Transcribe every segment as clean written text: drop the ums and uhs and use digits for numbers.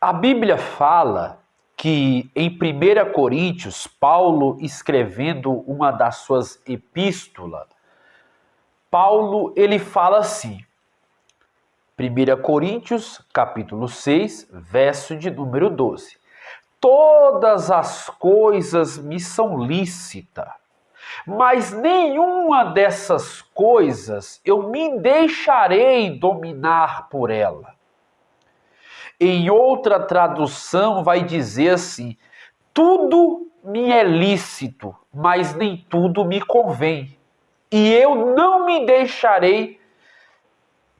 A Bíblia fala que em 1 Coríntios, Paulo escrevendo uma das suas epístolas, Paulo ele fala assim, 1 Coríntios, capítulo 6, verso de número 12. Todas as coisas me são lícitas, mas nenhuma dessas coisas eu me deixarei dominar por ela. Em outra tradução vai dizer assim, tudo me é lícito, mas nem tudo me convém. E eu não me deixarei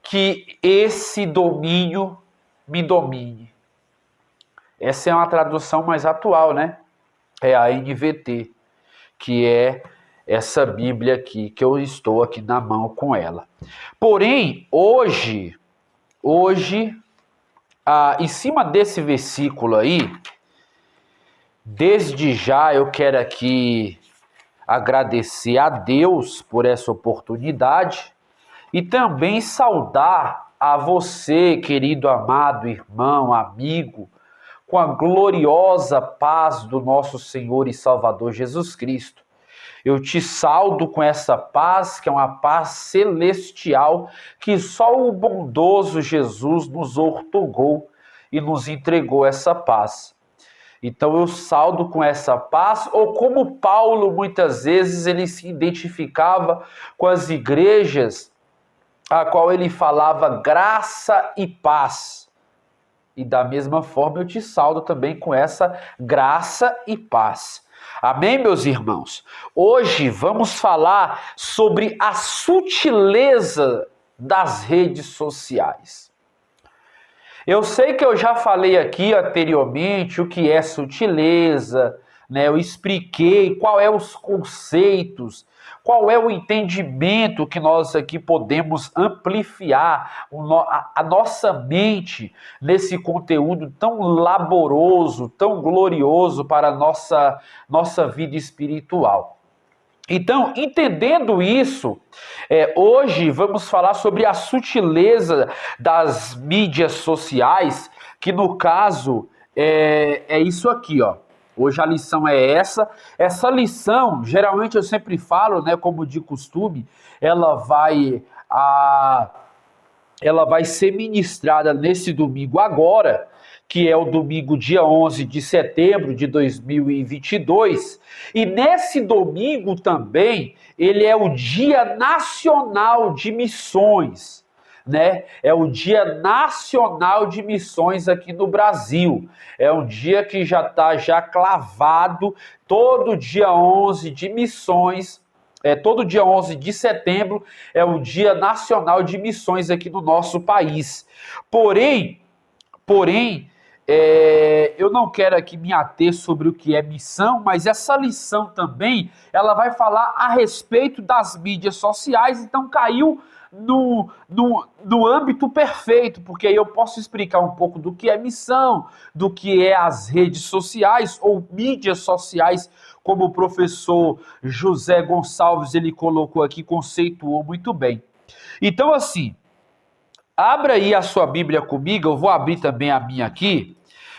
que esse domínio me domine. Essa é uma tradução mais atual, né? É a NVT, que é essa Bíblia aqui, que eu estou aqui na mão com ela. Porém, hoje, em cima desse versículo aí, desde já eu quero aqui agradecer a Deus por essa oportunidade e também saudar a você, querido amado irmão, amigo, com a gloriosa paz do nosso Senhor e Salvador Jesus Cristo. Eu te saldo com essa paz, que é uma paz celestial, que só o bondoso Jesus nos outorgou e nos entregou essa paz. Então eu saldo com essa paz, ou como Paulo muitas vezes ele se identificava com as igrejas a qual ele falava graça e paz. E da mesma forma eu te saldo também com essa graça e paz. Amém, meus irmãos? Hoje vamos falar sobre a sutileza das redes sociais. Eu sei que eu já falei aqui anteriormente o que é sutileza, né? Eu expliquei qual é os conceitos, qual é o entendimento que nós aqui podemos ampliar a nossa mente nesse conteúdo tão laboroso, tão glorioso para a nossa vida espiritual. Então, entendendo isso, hoje vamos falar sobre a sutileza das mídias sociais, que no caso é isso aqui, ó. Hoje a lição é essa. Essa lição, geralmente eu sempre falo, né, como de costume, ela vai ser ministrada nesse domingo agora, que é o domingo dia 11 de setembro de 2022. E nesse domingo também, ele é o Dia Nacional de Missões, né? É o Dia Nacional de Missões aqui no Brasil. É um dia que já está clavado, todo dia 11 de missões, todo dia 11 de setembro é o Dia Nacional de Missões aqui no nosso país. Porém, eu não quero aqui me ater sobre o que é missão, mas essa lição também, ela vai falar a respeito das mídias sociais, então caiu no âmbito perfeito, porque aí eu posso explicar um pouco do que é missão, do que é as redes sociais ou mídias sociais, como o professor José Gonçalves ele colocou aqui, conceituou muito bem. Então assim, abra aí a sua Bíblia comigo, eu vou abrir também a minha aqui,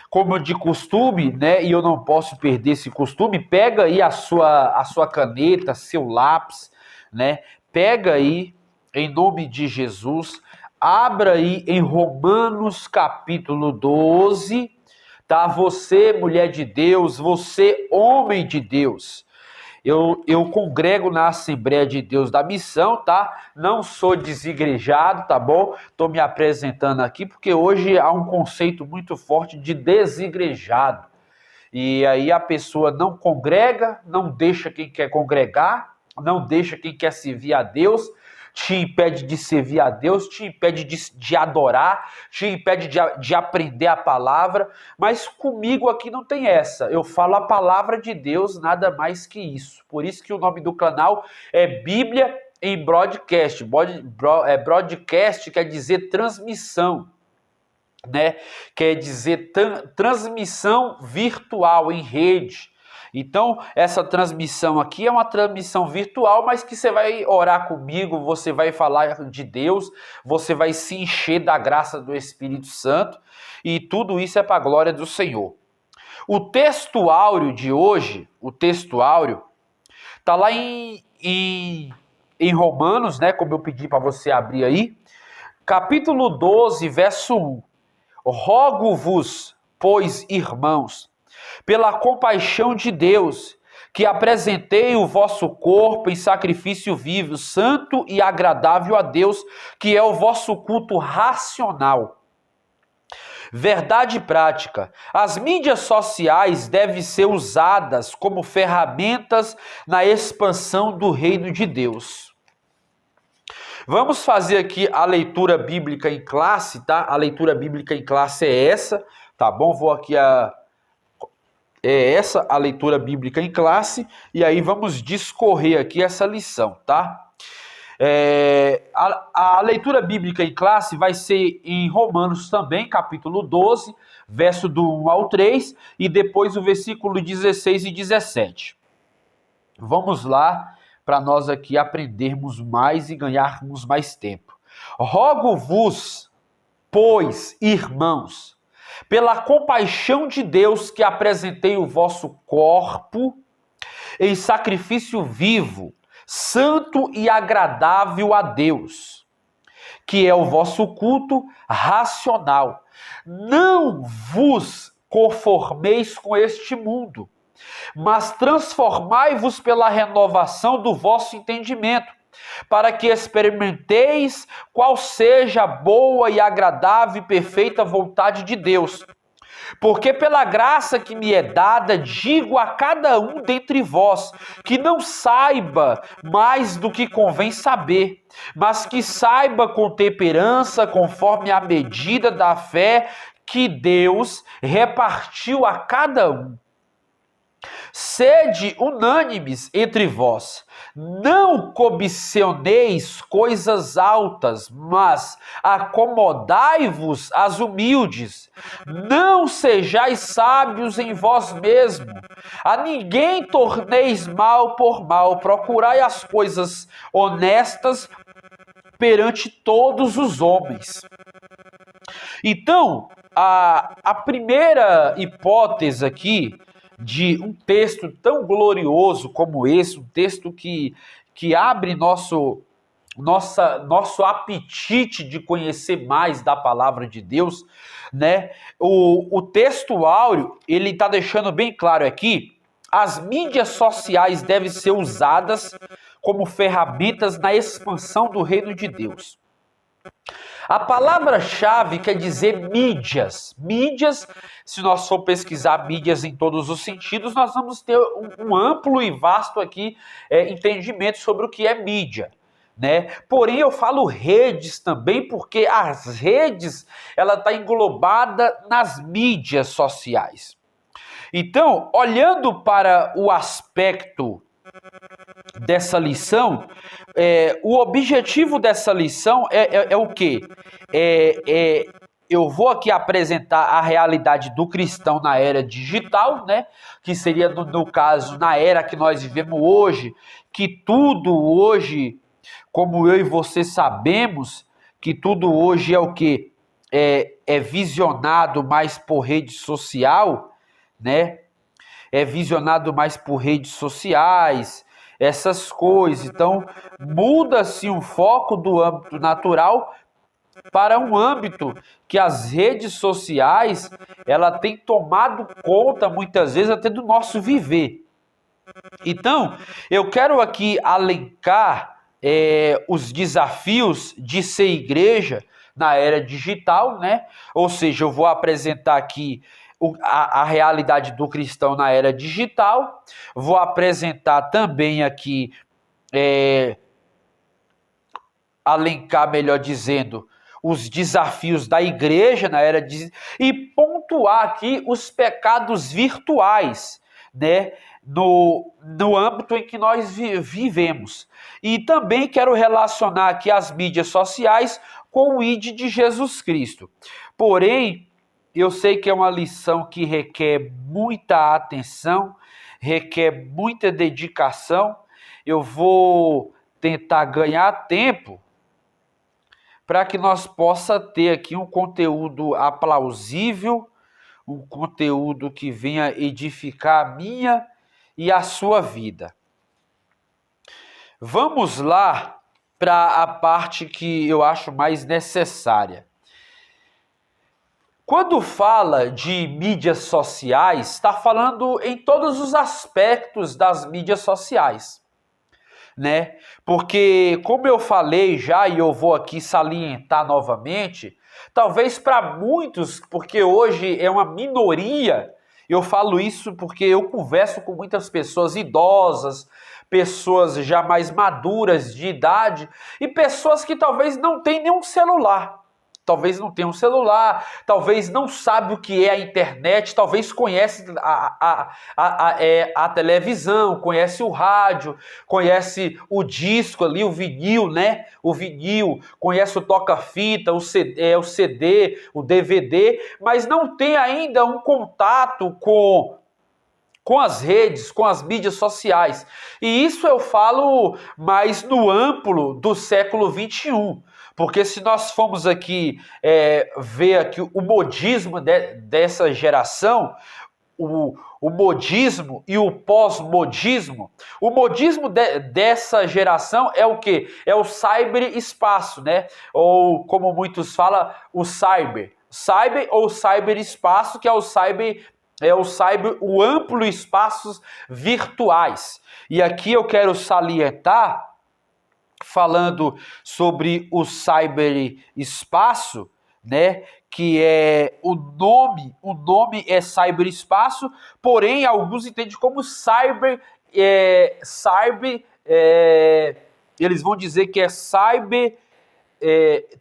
como de costume, né? E eu não posso perder esse costume. Pega aí a sua caneta, seu lápis, né? Pega aí, em nome de Jesus, abra aí em Romanos capítulo 12, tá? Você, mulher de Deus, você, homem de Deus. Eu congrego na Assembleia de Deus da Missão, tá? Não sou desigrejado, tá bom? Estou me apresentando aqui porque hoje há um conceito muito forte de desigrejado. E aí a pessoa não congrega, não deixa quem quer congregar, não deixa quem quer servir a Deus, te impede de servir a Deus, te impede de adorar, te impede de aprender a palavra, mas comigo aqui não tem essa. Eu falo a palavra de Deus, nada mais que isso. Por isso que o nome do canal é Bíblia em Broadcast. Broadcast quer dizer transmissão, né? Quer dizer transmissão virtual em rede. Então, essa transmissão aqui é uma transmissão virtual, mas que você vai orar comigo, você vai falar de Deus, você vai se encher da graça do Espírito Santo, e tudo isso é para a glória do Senhor. O texto áureo de hoje, o texto áureo, está lá em Romanos, né, como eu pedi para você abrir aí, capítulo 12, verso 1. Rogo-vos, pois, irmãos, pela compaixão de Deus, que apresentei o vosso corpo em sacrifício vivo, santo e agradável a Deus, que é o vosso culto racional. Verdade prática. As mídias sociais devem ser usadas como ferramentas na expansão do reino de Deus. Vamos fazer aqui a leitura bíblica em classe, tá? A leitura bíblica em classe é essa, tá bom? Vou aqui é essa a leitura bíblica em classe, e aí vamos discorrer aqui essa lição, tá? A leitura bíblica em classe vai ser em Romanos também, capítulo 12, verso do 1 ao 3, e depois o versículo 16 e 17. Vamos lá, para nós aqui aprendermos mais e ganharmos mais tempo. Rogo-vos, pois, irmãos, pela compaixão de Deus, que apresentei o vosso corpo em sacrifício vivo, santo e agradável a Deus, que é o vosso culto racional. Não vos conformeis com este mundo, mas transformai-vos pela renovação do vosso entendimento, para que experimenteis qual seja a boa e agradável e perfeita vontade de Deus. Porque pela graça que me é dada, digo a cada um dentre vós, que não saiba mais do que convém saber, mas que saiba com temperança, conforme a medida da fé que Deus repartiu a cada um. Sede unânimes entre vós, não cobicioneis coisas altas, mas acomodai-vos às humildes. Não sejais sábios em vós mesmos, a ninguém torneis mal por mal, procurai as coisas honestas perante todos os homens. Então, a primeira hipótese aqui de um texto tão glorioso como esse, um texto que abre nosso apetite de conhecer mais da palavra de Deus, né? O texto áureo, ele está deixando bem claro aqui, as mídias sociais devem ser usadas como ferramentas na expansão do reino de Deus. A palavra-chave quer dizer mídias. Mídias, se nós for pesquisar mídias em todos os sentidos, nós vamos ter um amplo e vasto aqui entendimento sobre o que é mídia, né? Porém, eu falo redes também, porque as redes, ela está englobada nas mídias sociais. Então, olhando para o aspecto dessa lição, o objetivo dessa lição é o quê? Eu vou aqui apresentar a realidade do cristão na era digital, né? Que seria, no caso, na era que nós vivemos hoje, que tudo hoje, como eu e você sabemos, que tudo hoje é o quê? É visionado mais por rede social, né? É visionado mais por redes sociais, essas coisas. Então, muda-se o foco do âmbito natural para um âmbito que as redes sociais, ela tem tomado conta, muitas vezes, até do nosso viver. Então, eu quero aqui alencar os desafios de ser igreja na era digital, né? Ou seja, eu vou apresentar aqui a realidade do cristão na era digital, vou apresentar também aqui, alencar, melhor dizendo, os desafios da igreja na era digital, e pontuar aqui os pecados virtuais, né, no âmbito em que nós vivemos. E também quero relacionar aqui as mídias sociais com o ID de Jesus Cristo. Porém, eu sei que é uma lição que requer muita atenção, requer muita dedicação. Eu vou tentar ganhar tempo para que nós possa ter aqui um conteúdo aplausível, um conteúdo que venha edificar a minha e a sua vida. Vamos lá para a parte que eu acho mais necessária. Quando fala de mídias sociais, está falando em todos os aspectos das mídias sociais, né? Porque, como eu falei já, e eu vou aqui salientar novamente, talvez para muitos, porque hoje é uma minoria, eu falo isso porque eu converso com muitas pessoas idosas, pessoas já mais maduras de idade e pessoas que talvez não tenham nenhum celular. Talvez não tenha um celular, talvez não sabe o que é a internet, talvez conhece a televisão, conhece o rádio, conhece o disco ali, o vinil, né? O vinil, conhece o toca-fita, o CD, o DVD, mas não tem ainda um contato com as redes, com as mídias sociais. E isso eu falo mais no amplo do século XXI. Porque se nós formos aqui ver aqui o modismo dessa geração, o modismo e o pós-modismo, o modismo dessa geração é o quê? É o cyberespaço, né? Ou como muitos falam, o cyber. Cyber ou cyberespaço, que é o amplo espaços virtuais. E aqui eu quero salientar, falando sobre o cyberespaço, né, que é o nome é cyberespaço, porém alguns entendem como eles vão dizer que é cyber,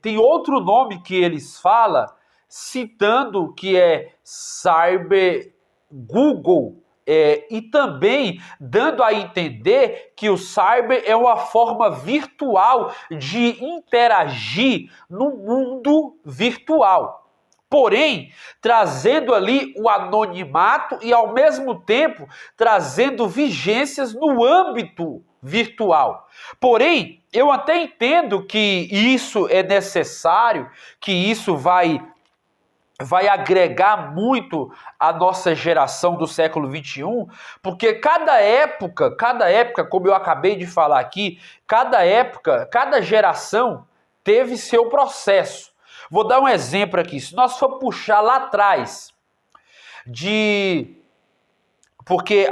tem outro nome que eles falam, citando que é cyber Google, e também dando a entender que o cyber é uma forma virtual de interagir no mundo virtual. Porém, trazendo ali o anonimato e, ao mesmo tempo, trazendo vigências no âmbito virtual. Porém, eu até entendo que isso é necessário, que isso vai agregar muito a nossa geração do século XXI, porque cada época, como eu acabei de falar aqui, cada geração teve seu processo. Vou dar um exemplo aqui. Se nós for puxar lá atrás, porque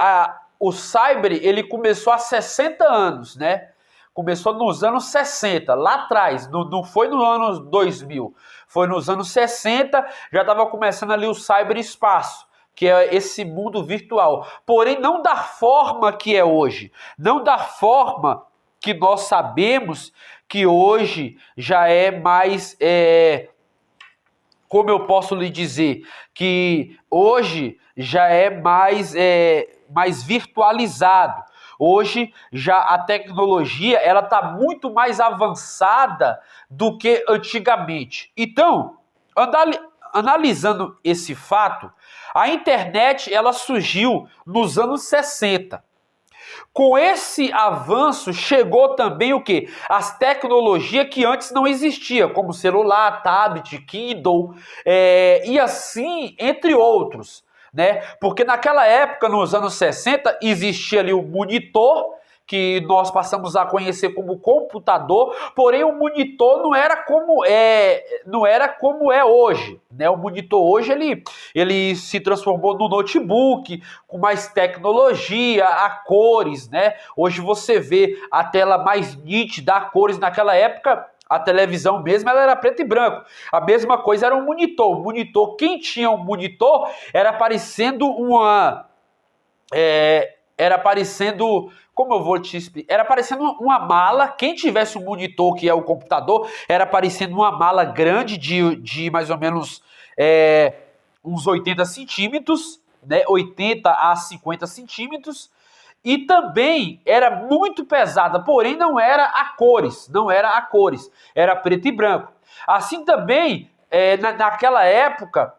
o cyber ele começou há 60 anos, né? Começou nos anos 60, lá atrás, não foi nos anos 2000, foi nos anos 60, já estava começando ali o cyberespaço, que é esse mundo virtual. Porém, não da forma que é hoje, não da forma que nós sabemos que hoje já é mais, como eu posso lhe dizer, que hoje já é mais virtualizado. Hoje, já a tecnologia ela está muito mais avançada do que antigamente. Então, analisando esse fato, a internet ela surgiu nos anos 60. Com esse avanço, chegou também o quê? As tecnologias que antes não existiam, como celular, tablet, Kindle, e assim, entre outros, né? Porque naquela época, nos anos 60, existia ali o monitor, que nós passamos a conhecer como computador, porém o monitor não era como é hoje, né? O monitor hoje ele se transformou no notebook com mais tecnologia, a cores, né? Hoje você vê a tela mais nítida, a cores. Naquela época a televisão mesmo ela era preto e branco. A mesma coisa era um monitor. O monitor, quem tinha um monitor era parecendo como eu vou te explicar? Era parecendo uma mala. Quem tivesse um monitor, que é o computador, era parecendo uma mala grande de mais ou menos uns 80 centímetros, né? 80 a 50 centímetros. E também era muito pesada, porém não era a cores, era preto e branco. Assim também, naquela época,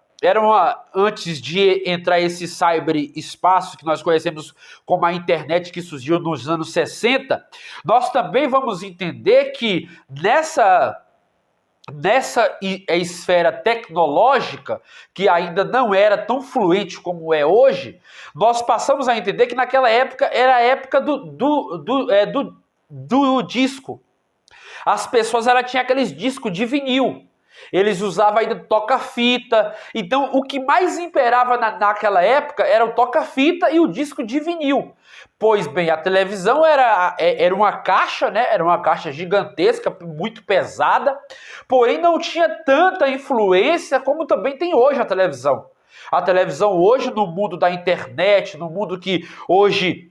antes de entrar esse cyberespaço que nós conhecemos como a internet, que surgiu nos anos 60, nós também vamos entender que nessa esfera tecnológica, que ainda não era tão fluente como é hoje, nós passamos a entender que naquela época era a época do disco. As pessoas tinham aqueles discos de vinil. Eles usavam ainda toca-fita. Então, o que mais imperava naquela época era o toca-fita e o disco de vinil. Pois bem, a televisão era uma caixa, né? Era uma caixa gigantesca, muito pesada, porém não tinha tanta influência como também tem hoje a televisão. A televisão hoje, no mundo da internet, no mundo que hoje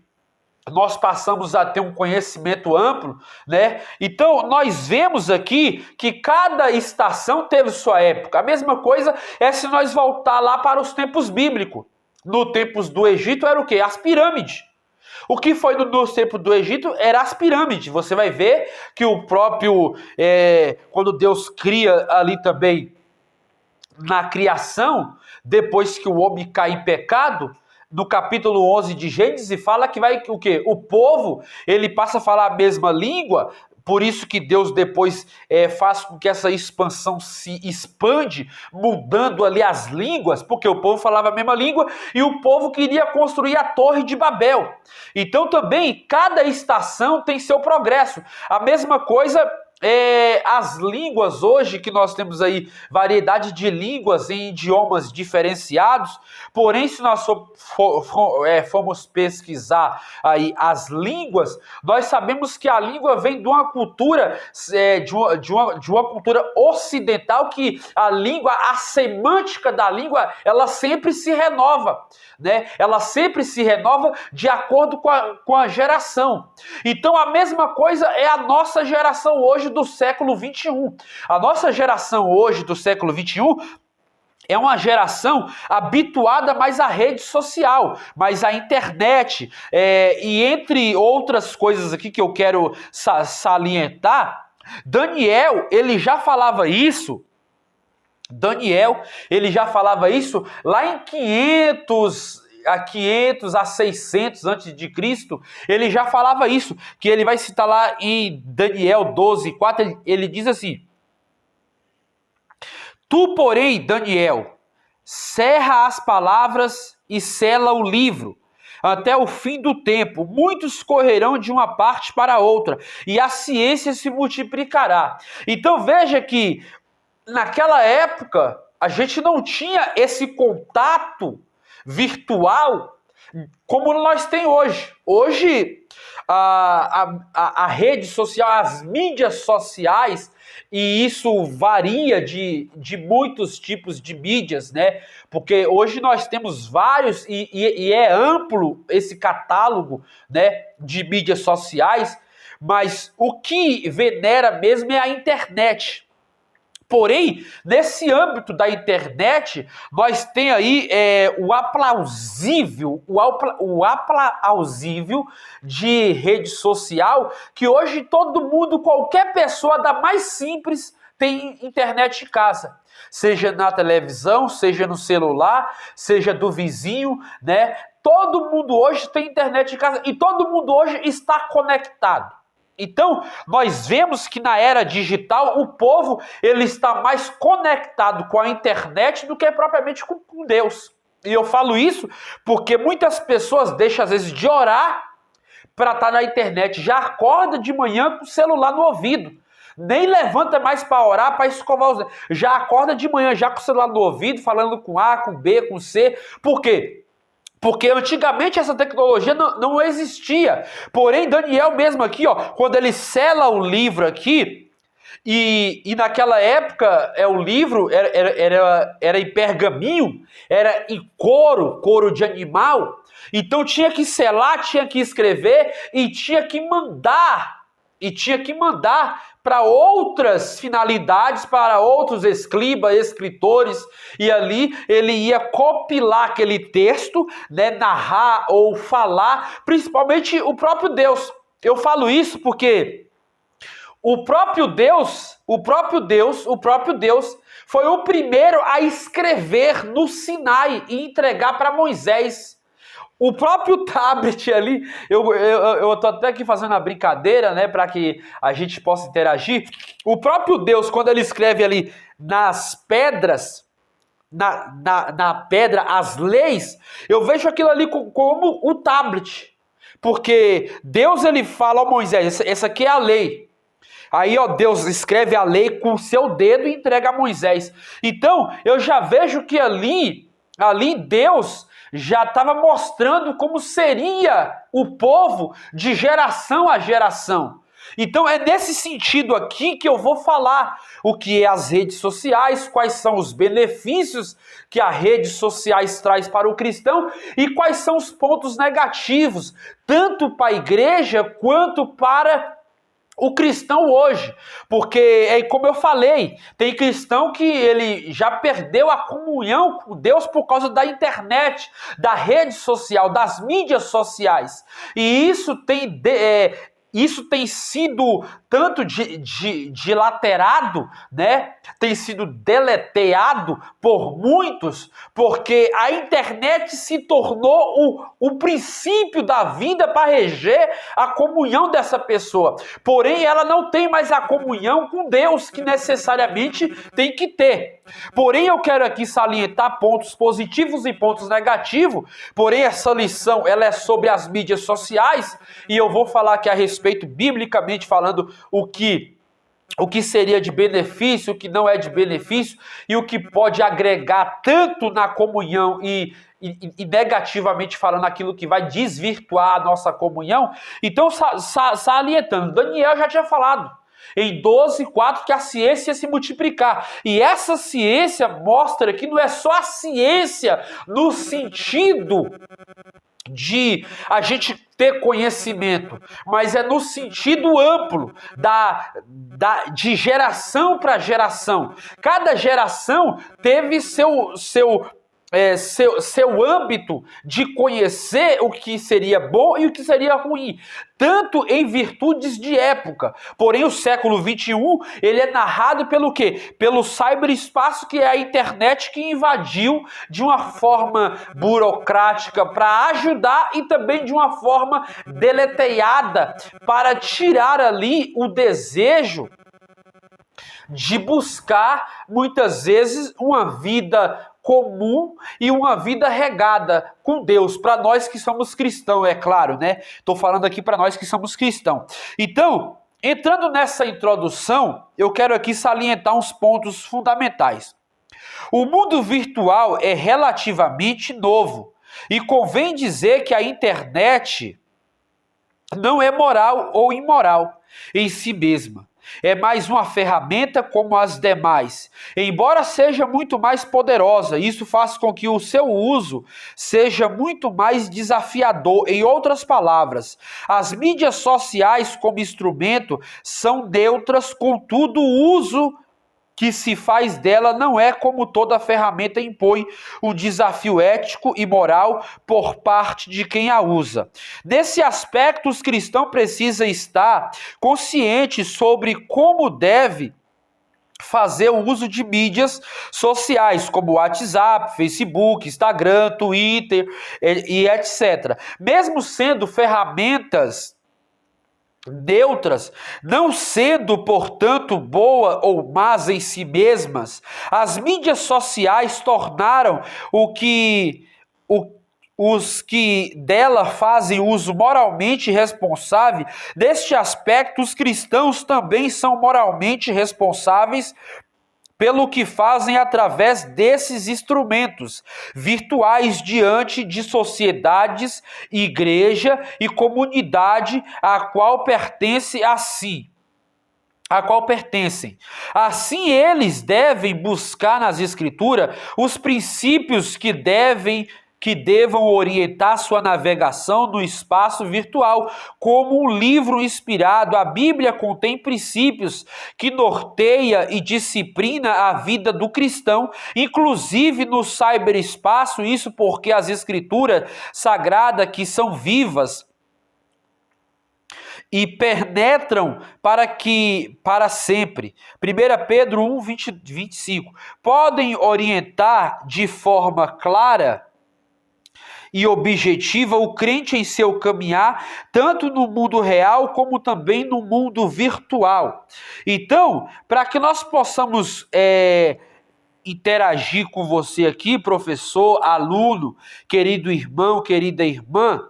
nós passamos a ter um conhecimento amplo, né? Então, nós vemos aqui que cada estação teve sua época. A mesma coisa é se nós voltar lá para os tempos bíblicos. No tempos do Egito era o quê? As pirâmides. O que foi nos tempos do Egito era as pirâmides. Você vai ver que o próprio, quando Deus cria ali também, na criação, depois que o homem cai em pecado, no capítulo 11 de Gênesis, fala que vai o quê? O povo, ele passa a falar a mesma língua, por isso que Deus depois faz com que essa expansão se expande, mudando ali as línguas, porque o povo falava a mesma língua e o povo queria construir a Torre de Babel. Então também, cada estação tem seu progresso. A mesma coisa... as línguas hoje, que nós temos aí variedade de línguas em idiomas diferenciados, porém se nós formos pesquisar aí as línguas, nós sabemos que a língua vem de uma cultura, de uma cultura ocidental, que a língua, a semântica da língua, ela sempre se renova, né? Ela sempre se renova de acordo com a geração. Então a mesma coisa é a nossa geração hoje do século 21. A nossa geração hoje do século 21 é uma geração habituada mais à rede social, mais à internet, e entre outras coisas aqui que eu quero salientar, Daniel, ele já falava isso. Daniel, ele já falava isso lá em 500 a 600 antes de Cristo, ele já falava isso, que ele vai citar lá em Daniel 12:4, ele diz assim: Tu, porém, Daniel, cerra as palavras e sela o livro, até o fim do tempo. Muitos correrão de uma parte para outra, e a ciência se multiplicará. Então veja que naquela época a gente não tinha esse contato virtual como nós temos hoje. Hoje a rede social, as mídias sociais, e isso varia de muitos tipos de mídias, né? Porque hoje nós temos vários e é amplo esse catálogo, né, de mídias sociais, mas o que venera mesmo é a internet. Porém, nesse âmbito da internet, nós temos aí o aplausível de rede social, que hoje todo mundo, qualquer pessoa da mais simples, tem internet em casa. Seja na televisão, seja no celular, seja do vizinho, né? Todo mundo hoje tem internet em casa e todo mundo hoje está conectado. Então, nós vemos que na era digital o povo ele está mais conectado com a internet do que propriamente com Deus. E eu falo isso porque muitas pessoas deixam às vezes de orar para estar na internet, já acorda de manhã com o celular no ouvido. Nem levanta mais para orar, para escovar os dentes. Já acorda de manhã já com o celular no ouvido, falando com A, com B, com C. Por quê? Porque antigamente essa tecnologia não existia. Porém, Daniel mesmo aqui, ó, quando ele sela o livro aqui, e naquela época o livro era em pergaminho, era em couro de animal, então tinha que selar, tinha que escrever e tinha que mandar para outras finalidades, para outros escritores, e ali ele ia compilar aquele texto, né, narrar ou falar, principalmente o próprio Deus. Eu falo isso porque o próprio Deus foi o primeiro a escrever no Sinai e entregar para Moisés. O próprio tablet ali, eu tô até aqui fazendo uma brincadeira, né, para que a gente possa interagir. O próprio Deus, quando ele escreve ali nas pedras, na pedra, as leis, eu vejo aquilo ali como o tablet. Porque Deus, ele fala a Moisés, essa aqui é a lei. Aí, ó, Deus escreve a lei com o seu dedo e entrega a Moisés. Então, eu já vejo que ali Deus já estava mostrando como seria o povo de geração a geração. Então é nesse sentido aqui que eu vou falar o que é as redes sociais, quais são os benefícios que as redes sociais traz para o cristão e quais são os pontos negativos, tanto para a igreja quanto para o cristão hoje, porque, como eu falei, tem cristão que ele já perdeu a comunhão com Deus por causa da internet, da rede social, das mídias sociais, e isso tem sido tanto dilaterado, né? Tem sido deleteado por muitos, porque a internet se tornou o princípio da vida para reger a comunhão dessa pessoa. Porém, ela não tem mais a comunhão com Deus que necessariamente tem que ter. Porém, eu quero aqui salientar pontos positivos e pontos negativos. Porém, essa lição ela é sobre as mídias sociais e eu vou falar aqui a respeito, biblicamente falando, o que seria de benefício, o que não é de benefício e o que pode agregar tanto na comunhão e negativamente falando aquilo que vai desvirtuar a nossa comunhão. Então, salientando, Daniel já tinha falado em 12:4 que a ciência ia se multiplicar. E essa ciência mostra que não é só a ciência no sentido de a gente ter conhecimento, mas é no sentido amplo de geração para geração. Cada geração teve seu âmbito de conhecer o que seria bom e o que seria ruim, tanto em virtudes de época. Porém, o século XXI, ele é narrado pelo quê? Pelo cyberespaço, que é a internet que invadiu de uma forma burocrática para ajudar e também de uma forma deleteada para tirar ali o desejo de buscar, muitas vezes, uma vida comum e uma vida regada com Deus, para nós que somos cristãos, é claro, né? Estou falando aqui para nós que somos cristãos. Então, entrando nessa introdução, eu quero aqui salientar uns pontos fundamentais. O mundo virtual é relativamente novo e convém dizer que a internet não é moral ou imoral em si mesma. É mais uma ferramenta como as demais. Embora seja muito mais poderosa, isso faz com que o seu uso seja muito mais desafiador. Em outras palavras, as mídias sociais como instrumento são neutras, contudo o uso que se faz dela não é como toda ferramenta impõe um desafio ético e moral por parte de quem a usa. Nesse aspecto, os cristãos precisam estar conscientes sobre como deve fazer o uso de mídias sociais, como WhatsApp, Facebook, Instagram, Twitter e etc. Mesmo sendo ferramentas neutras, não sendo, portanto, boa ou más em si mesmas, as mídias sociais tornaram os que dela fazem uso moralmente responsável. Neste aspecto, os cristãos também são moralmente responsáveis pelo que fazem através desses instrumentos virtuais diante de sociedades, igreja e comunidade a qual pertencem. Assim, eles devem buscar nas Escrituras os princípios que devam orientar sua navegação no espaço virtual. Como um livro inspirado, a Bíblia contém princípios que norteia e disciplina a vida do cristão, inclusive no cyberespaço, isso porque as Escrituras sagradas, que são vivas e penetram para sempre. 1 Pedro 1, 25. Podem orientar de forma clara e objetiva o crente em seu caminhar, tanto no mundo real como também no mundo virtual. Então, para que nós possamos interagir com você aqui, professor, aluno, querido irmão, querida irmã,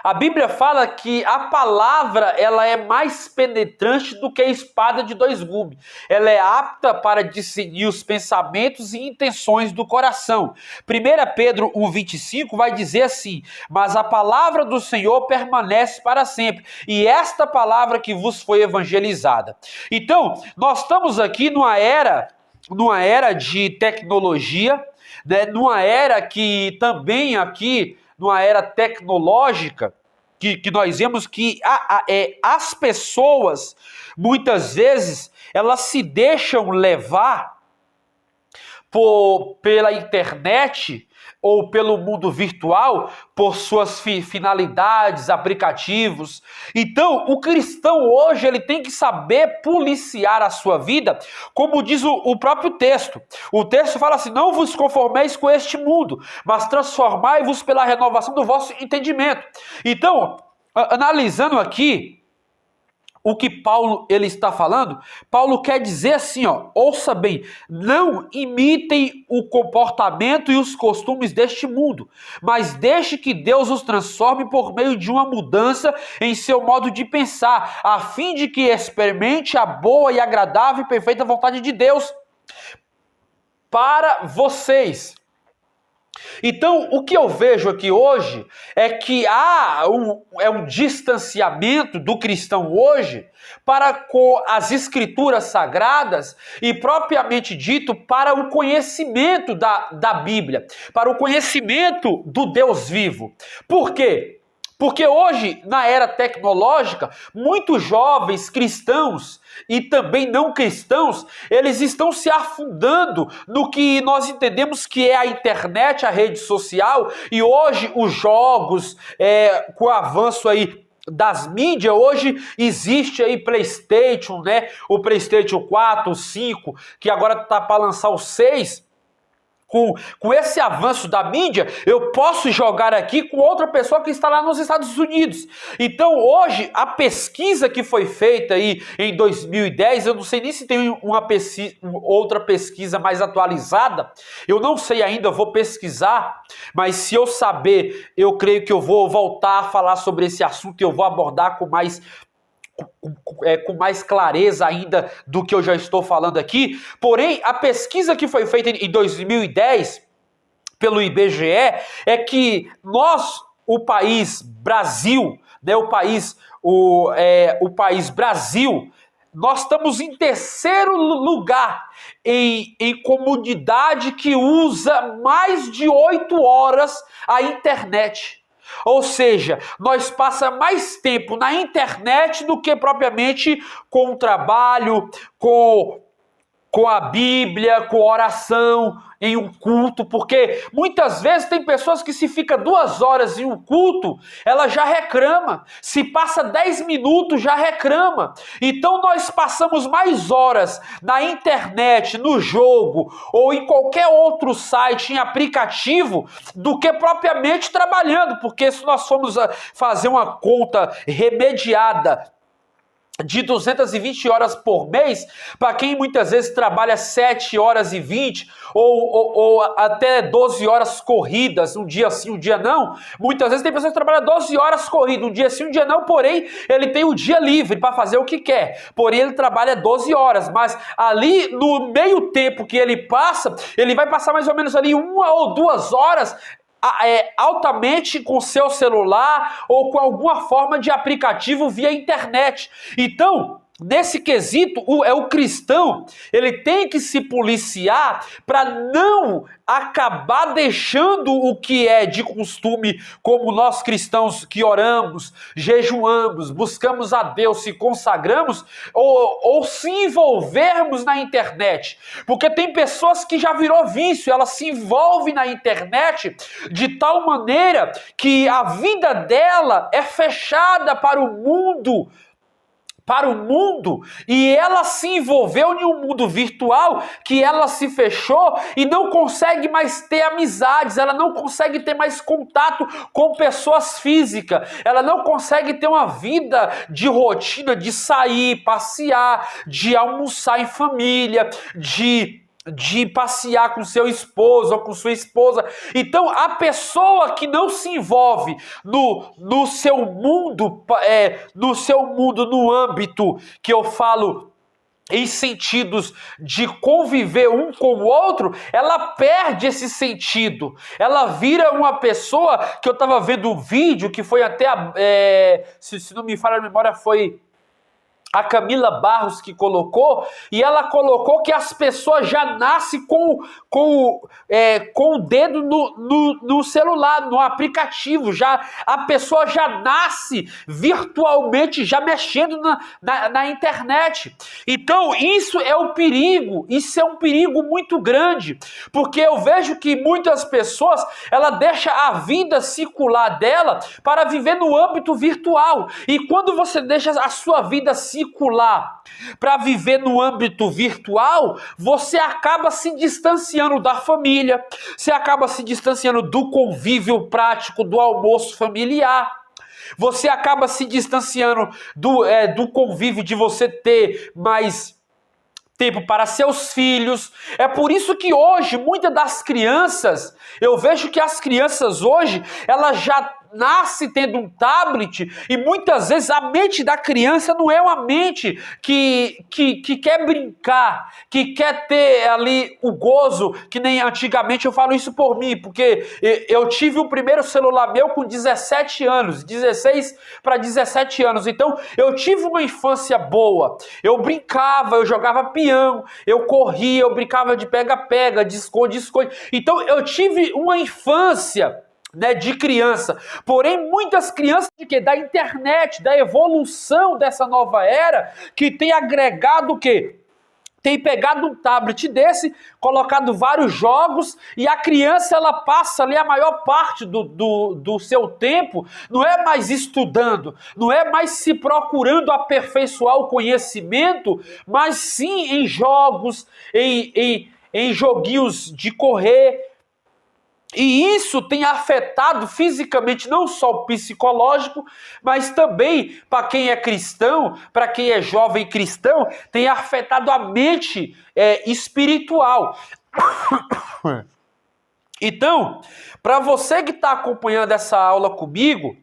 a Bíblia fala que a palavra ela é mais penetrante do que a espada de dois gumes. Ela é apta para discernir os pensamentos e intenções do coração. 1 Pedro 1,25 vai dizer assim: mas a palavra do Senhor permanece para sempre, e esta palavra que vos foi evangelizada. Então, nós estamos aqui numa era de tecnologia, né? Numa era que também aqui, numa era tecnológica, que nós vemos que as pessoas, muitas vezes, elas se deixam levar pela internet ou pelo mundo virtual, por suas finalidades, aplicativos. Então, o cristão hoje, ele tem que saber policiar a sua vida, como diz o próprio texto. O texto fala assim: não vos conformeis com este mundo, mas transformai-vos pela renovação do vosso entendimento. Então, analisando aqui o que Paulo ele está falando, Paulo quer dizer assim, ouça bem, não imitem o comportamento e os costumes deste mundo, mas deixe que Deus os transforme por meio de uma mudança em seu modo de pensar, a fim de que experimente a boa e agradável e perfeita vontade de Deus para vocês. Então, o que eu vejo aqui hoje é que há um distanciamento do cristão hoje para com as escrituras sagradas e, propriamente dito, para o conhecimento da Bíblia, para o conhecimento do Deus vivo. Por quê? Porque hoje, na era tecnológica, muitos jovens cristãos e também não cristãos, eles estão se afundando no que nós entendemos que é a internet, a rede social, e hoje os jogos, com o avanço aí das mídias, hoje existe aí PlayStation, né? O PlayStation 4, o 5, que agora está para lançar o 6. Com esse avanço da mídia, eu posso jogar aqui com outra pessoa que está lá nos Estados Unidos. Então, hoje, a pesquisa que foi feita aí em 2010, eu não sei nem se tem outra pesquisa mais atualizada, eu não sei ainda, eu vou pesquisar, mas se eu saber, eu creio que eu vou voltar a falar sobre esse assunto e eu vou abordar com mais clareza ainda do que eu já estou falando aqui. Porém, a pesquisa que foi feita em 2010 pelo IBGE é que nós, o país Brasil, né, o país Brasil, nós estamos em terceiro lugar em comunidade que usa mais de 8 horas a internet. Ou seja, nós passamos mais tempo na internet do que propriamente com o trabalho, com a Bíblia, com oração, em um culto, porque muitas vezes tem pessoas que se fica 2 horas em um culto, ela já reclama, se passa 10 minutos já reclama. Então nós passamos mais horas na internet, no jogo, ou em qualquer outro site, em aplicativo, do que propriamente trabalhando, porque se nós formos fazer uma conta remediada de 220 horas por mês, para quem muitas vezes trabalha 7 horas e 20, ou até 12 horas corridas, um dia sim, um dia não. Muitas vezes tem pessoas que trabalham 12 horas corridas, um dia sim, um dia não, porém, ele tem o dia livre para fazer o que quer. Porém, ele trabalha 12 horas, mas ali no meio tempo que ele passa, ele vai passar mais ou menos ali 1 ou 2 horas altamente com seu celular ou com alguma forma de aplicativo via internet. Então, nesse quesito, o cristão, ele tem que se policiar para não acabar deixando o que é de costume, como nós cristãos que oramos, jejuamos, buscamos a Deus, se consagramos, ou se envolvermos na internet. Porque tem pessoas que já virou vício, elas se envolvem na internet de tal maneira que a vida dela é fechada para o mundo, e ela se envolveu em um mundo virtual que ela se fechou e não consegue mais ter amizades, ela não consegue ter mais contato com pessoas físicas, ela não consegue ter uma vida de rotina, de sair, passear, de almoçar em família, de passear com seu esposo ou com sua esposa. Então, a pessoa que não se envolve no seu mundo, no âmbito que eu falo em sentidos de conviver um com o outro, ela perde esse sentido. Ela vira uma pessoa que eu estava vendo um vídeo que foi até, se não me falha a memória, foi a Camila Barros que colocou, e ela colocou que as pessoas já nascem com o dedo no celular, no aplicativo, a pessoa já nasce virtualmente, já mexendo na internet. Então isso é um perigo muito grande, porque eu vejo que muitas pessoas, ela deixa a vida circular dela para viver no âmbito virtual, e quando você deixa a sua vida circular para viver no âmbito virtual, você acaba se distanciando da família, você acaba se distanciando do convívio prático, do almoço familiar, você acaba se distanciando do convívio de você ter mais tempo para seus filhos. É por isso que hoje, muitas das crianças, eu vejo que as crianças hoje, elas já nascem tendo um tablet, e muitas vezes a mente da criança não é uma mente que quer brincar, que quer ter ali o gozo, que nem antigamente. Eu falo isso por mim, porque eu tive o primeiro celular meu com 17 anos, 16 para 17 anos, então eu tive uma infância boa, eu brincava, eu jogava peão, eu corria, eu brincava de pega-pega, de esconde-esconde, então eu tive uma infância, né, de criança. Porém, muitas crianças da internet, da evolução dessa nova era, que tem agregado o quê? Tem pegado um tablet desse, colocado vários jogos, e a criança, ela passa ali a maior parte do seu tempo, não é mais estudando, não é mais se procurando aperfeiçoar o conhecimento, mas sim em jogos, em joguinhos de correr. E isso tem afetado fisicamente, não só o psicológico, mas também para quem é cristão, para quem é jovem cristão, tem afetado a mente espiritual. Então, para você que está acompanhando essa aula comigo,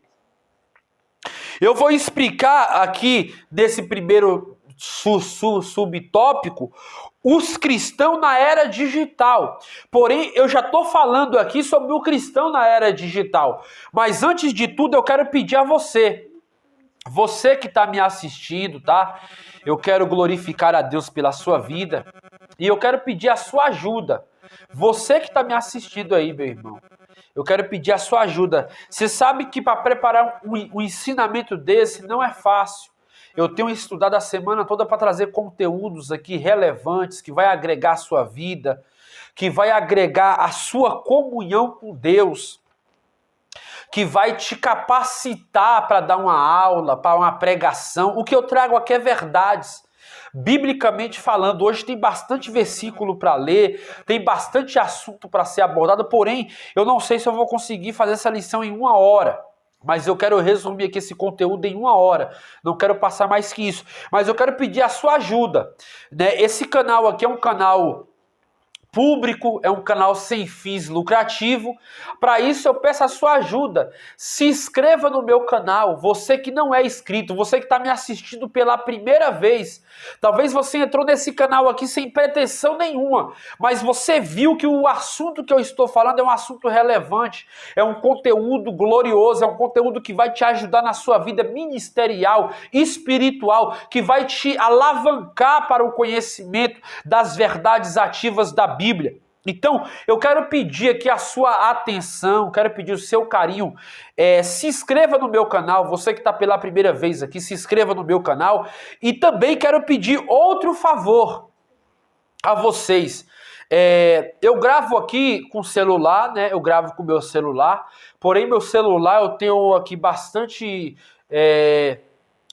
eu vou explicar aqui nesse primeiro subtópico os cristãos na era digital. Porém, eu já estou falando aqui sobre o cristão na era digital. Mas antes de tudo, eu quero pedir a você que está me assistindo, tá? Eu quero glorificar a Deus pela sua vida, e eu quero pedir a sua ajuda. Você que está me assistindo aí, meu irmão, eu quero pedir a sua ajuda. Você sabe que para preparar um ensinamento desse não é fácil. Eu tenho estudado a semana toda para trazer conteúdos aqui relevantes, que vai agregar a sua vida, que vai agregar a sua comunhão com Deus, que vai te capacitar para dar uma aula, para uma pregação. O que eu trago aqui é verdades. Biblicamente falando, hoje tem bastante versículo para ler, tem bastante assunto para ser abordado, porém, eu não sei se eu vou conseguir fazer essa lição em 1 hora. Mas eu quero resumir aqui esse conteúdo em 1 hora. Não quero passar mais que isso. Mas eu quero pedir a sua ajuda, né? Esse canal aqui é um canal público, é um canal sem fins lucrativos. Para isso eu peço a sua ajuda. Se inscreva no meu canal, você que não é inscrito, você que está me assistindo pela primeira vez. Talvez você entrou nesse canal aqui sem pretensão nenhuma, mas você viu que o assunto que eu estou falando é um assunto relevante, é um conteúdo glorioso, é um conteúdo que vai te ajudar na sua vida ministerial, espiritual, que vai te alavancar para o conhecimento das verdades ativas da Bíblia. Então, eu quero pedir aqui a sua atenção, quero pedir o seu carinho. Se inscreva no meu canal, você que está pela primeira vez aqui, se inscreva no meu canal. E também quero pedir outro favor a vocês. Eu gravo aqui com celular, né? Eu gravo com meu celular, porém meu celular eu tenho aqui bastante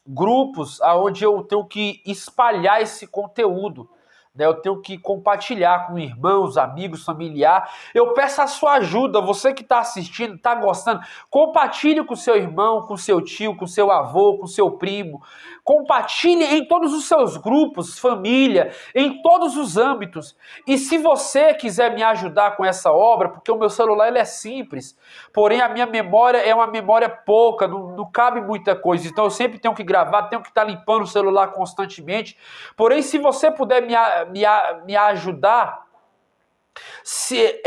grupos onde eu tenho que espalhar esse conteúdo. Eu tenho que compartilhar com irmãos, amigos, familiar. Eu peço a sua ajuda, você que está assistindo, está gostando, compartilhe com seu irmão, com seu tio, com seu avô, com seu primo. Compartilhe em todos os seus grupos, família, em todos os âmbitos. E se você quiser me ajudar com essa obra, porque o meu celular ele é simples, porém a minha memória é uma memória pouca, não cabe muita coisa. Então eu sempre tenho que gravar, tenho que estar limpando o celular constantemente. Porém, se você puder me ajudar, se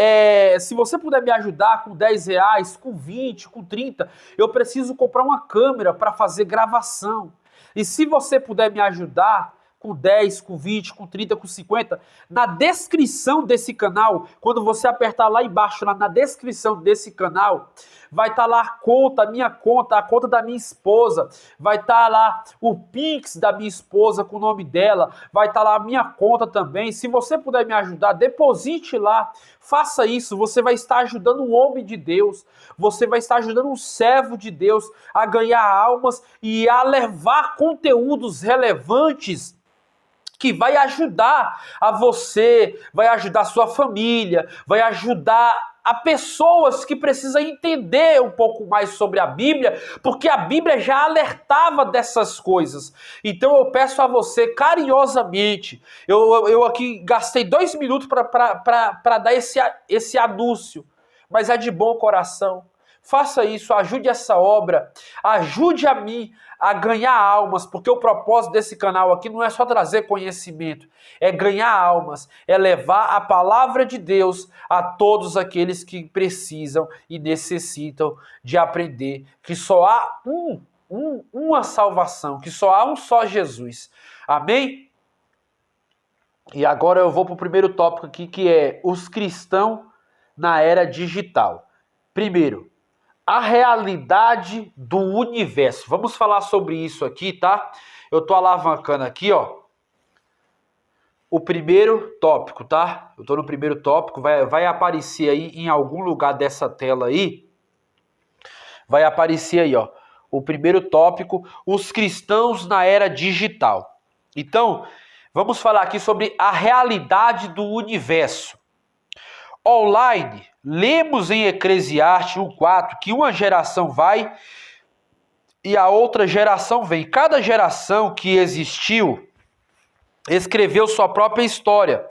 você puder me ajudar com R$10, com 20, com 30, eu preciso comprar uma câmera para fazer gravação. E se você puder me ajudar com 10, com 20, com 30, com 50, na descrição desse canal, quando você apertar lá embaixo, lá na descrição desse canal, vai estar lá a minha conta, a conta da minha esposa, vai estar lá o Pix da minha esposa com o nome dela, vai estar lá a minha conta também. Se você puder me ajudar, deposite lá, faça isso, você vai estar ajudando um homem de Deus, você vai estar ajudando um servo de Deus a ganhar almas e a levar conteúdos relevantes que vai ajudar a você, vai ajudar a sua família, vai ajudar a pessoas que precisam entender um pouco mais sobre a Bíblia, porque a Bíblia já alertava dessas coisas. Então eu peço a você carinhosamente, eu aqui gastei 2 minutos para dar esse anúncio, mas é de bom coração. Faça isso, ajude essa obra, ajude a mim a ganhar almas, porque o propósito desse canal aqui não é só trazer conhecimento, é ganhar almas, é levar a palavra de Deus a todos aqueles que precisam e necessitam de aprender que só há uma salvação, que só há um só Jesus. Amém? E agora eu vou para o primeiro tópico aqui, que é os cristãos na era digital. Primeiro, a realidade do universo. Vamos falar sobre isso aqui, tá? Eu tô alavancando aqui, ó. O primeiro tópico, tá? Eu tô no primeiro tópico, vai aparecer aí em algum lugar dessa tela aí. Vai aparecer aí, ó. O primeiro tópico, os cristãos na era digital. Então, vamos falar aqui sobre a realidade do universo. Online, lemos em Eclesiastes 1:4 que uma geração vai e a outra geração vem. Cada geração que existiu escreveu sua própria história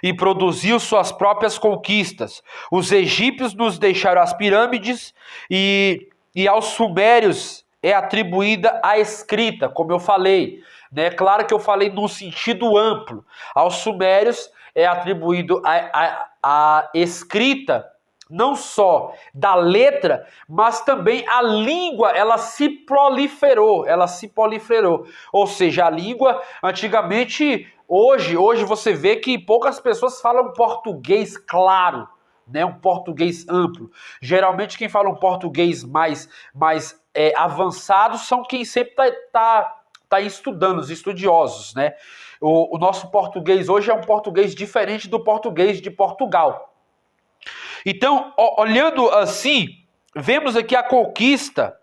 e produziu suas próprias conquistas. Os egípcios nos deixaram as pirâmides e aos sumérios é atribuída a escrita, como eu falei. Né? Claro que eu falei num sentido amplo. Aos sumérios é atribuído a escrita, não só da letra, mas também a língua, ela se proliferou. Ou seja, a língua, antigamente, hoje você vê que poucas pessoas falam português claro, né? Um português amplo. Geralmente quem fala um português mais avançado são quem sempre está estudando, os estudiosos, né? O nosso português hoje é um português diferente do português de Portugal. Então, olhando assim, vemos aqui a conquista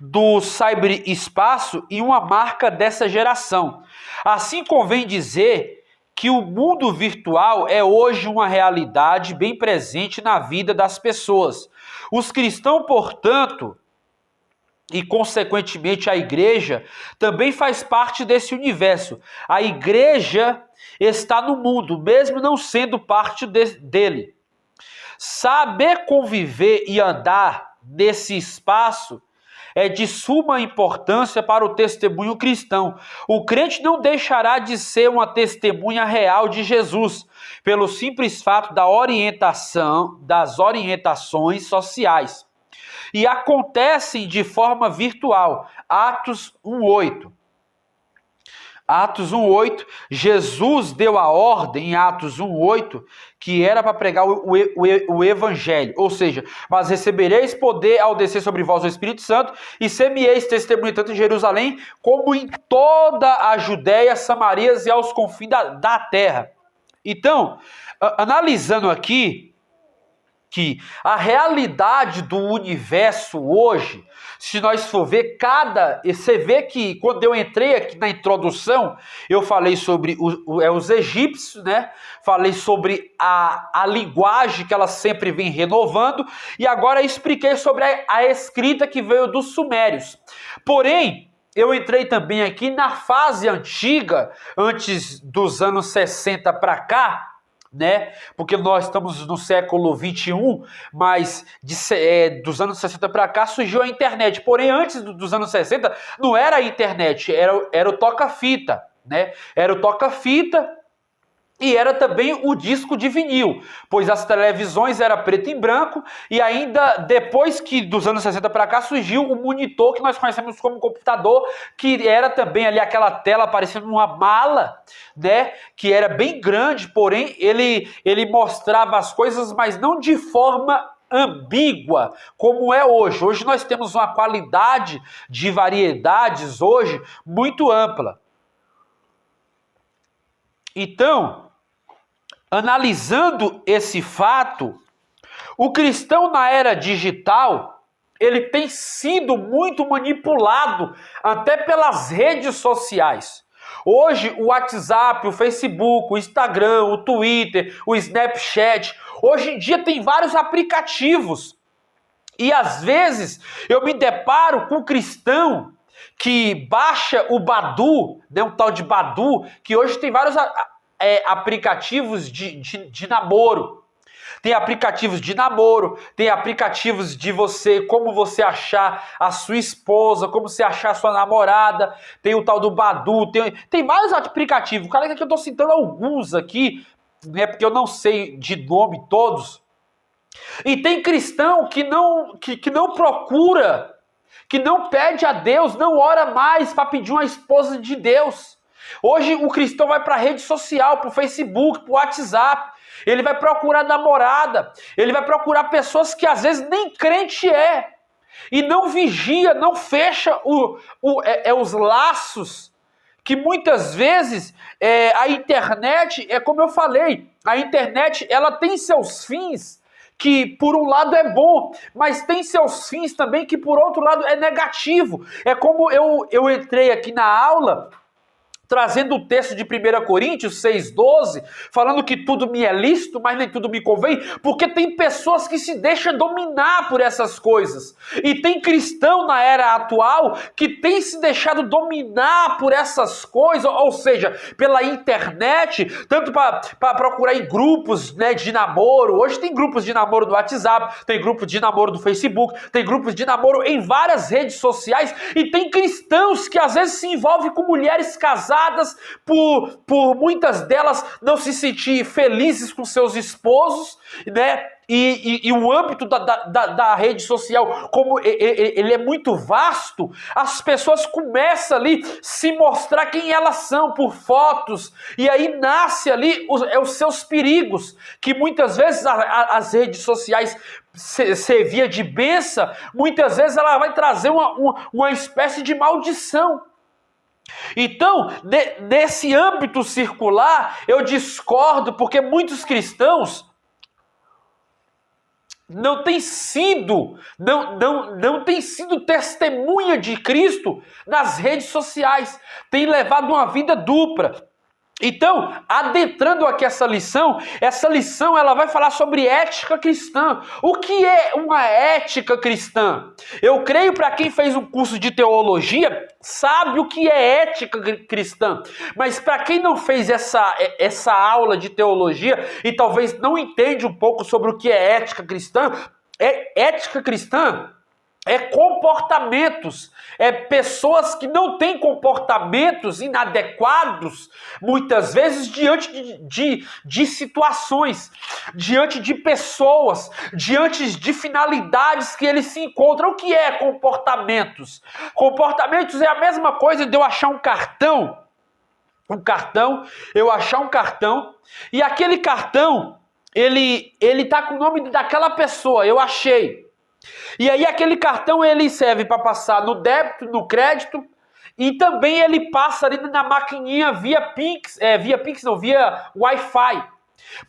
do cyberespaço e uma marca dessa geração. Assim convém dizer que o mundo virtual é hoje uma realidade bem presente na vida das pessoas. Os cristãos, portanto, e, consequentemente, a igreja também faz parte desse universo. A igreja está no mundo, mesmo não sendo parte dele. Saber conviver e andar nesse espaço é de suma importância para o testemunho cristão. O crente não deixará de ser uma testemunha real de Jesus, pelo simples fato das orientações sociais. E acontecem de forma virtual. Atos 1:8. Atos 1:8, Jesus deu a ordem em Atos 1:8 que era para pregar o evangelho, ou seja, mas recebereis poder ao descer sobre vós o Espírito Santo e ser-me-eis testemunha tanto em Jerusalém como em toda a Judéia, Samarias e aos confins da terra. Então, analisando aqui, que a realidade do universo hoje, se nós for ver você vê que quando eu entrei aqui na introdução, eu falei sobre os egípcios, né? Falei sobre a linguagem que ela sempre vem renovando, e agora eu expliquei sobre a escrita que veio dos sumérios. Porém, eu entrei também aqui na fase antiga, antes dos anos 60 para cá, né? Porque nós estamos no século 21, mas dos anos 60 para cá surgiu a internet. Porém, antes dos anos 60, não era a internet, era o toca-fita, né? Era o toca-fita e era também o disco de vinil, pois as televisões eram preto e branco, e ainda depois que dos anos 60 para cá surgiu o monitor que nós conhecemos como computador, que era também ali aquela tela parecendo uma mala, né, que era bem grande, porém ele mostrava as coisas, mas não de forma ambígua, como é hoje. Hoje nós temos uma qualidade de variedades hoje muito ampla. Então, analisando esse fato, o cristão na era digital, ele tem sido muito manipulado até pelas redes sociais. Hoje o WhatsApp, o Facebook, o Instagram, o Twitter, o Snapchat, hoje em dia tem vários aplicativos. E às vezes eu me deparo com um cristão que baixa o Badu, né, um tal de Badu, que hoje tem vários aplicativos de namoro. Tem aplicativos de namoro, tem aplicativos de como você achar a sua esposa, como você achar a sua namorada, tem o tal do Badu, tem vários aplicativos. Cara, que eu estou citando alguns aqui, né, porque eu não sei de nome todos. E tem cristão que não procura, que não pede a Deus, não ora mais para pedir uma esposa de Deus. Hoje o cristão vai para a rede social, para o Facebook, para o WhatsApp, ele vai procurar namorada, ele vai procurar pessoas que às vezes nem crente é, e não vigia, não fecha os laços, que muitas vezes a internet, como eu falei, a internet ela tem seus fins, que por um lado é bom, mas tem seus fins também que por outro lado é negativo. É como eu entrei aqui na aula trazendo o texto de 1 Coríntios 6,12, falando que tudo me é lícito, mas nem tudo me convém, porque tem pessoas que se deixam dominar por essas coisas. E tem cristão na era atual que tem se deixado dominar por essas coisas, ou seja, pela internet, tanto para procurar em grupos, né, de namoro. Hoje tem grupos de namoro no WhatsApp, tem grupos de namoro no Facebook, tem grupos de namoro em várias redes sociais, e tem cristãos que às vezes se envolvem com mulheres casadas, por muitas delas não se sentir felizes com seus esposos, né? E o âmbito da rede social, como ele é muito vasto, as pessoas começam ali se mostrar quem elas são por fotos, e aí nasce ali os seus perigos, que muitas vezes as redes sociais servia de bênção, muitas vezes ela vai trazer uma espécie de maldição. Então, nesse âmbito circular, eu discordo, porque muitos cristãos não têm sido testemunha de Cristo nas redes sociais, têm levado uma vida dupla. Então, adentrando aqui essa lição ela vai falar sobre ética cristã. O que é uma ética cristã? Eu creio para quem fez um curso de teologia, sabe o que é ética cristã. Mas para quem não fez essa aula de teologia e talvez não entende um pouco sobre o que é ética cristã é comportamentos, é pessoas que não têm comportamentos inadequados, muitas vezes diante de situações, diante de pessoas, diante de finalidades que eles se encontram. O que é comportamentos? Comportamentos é a mesma coisa de eu achar um cartão, eu achar um cartão, e aquele cartão, ele tá com o nome daquela pessoa, eu achei. E aí aquele cartão ele serve para passar no débito, no crédito, e também ele passa ali na maquininha via Wi-Fi.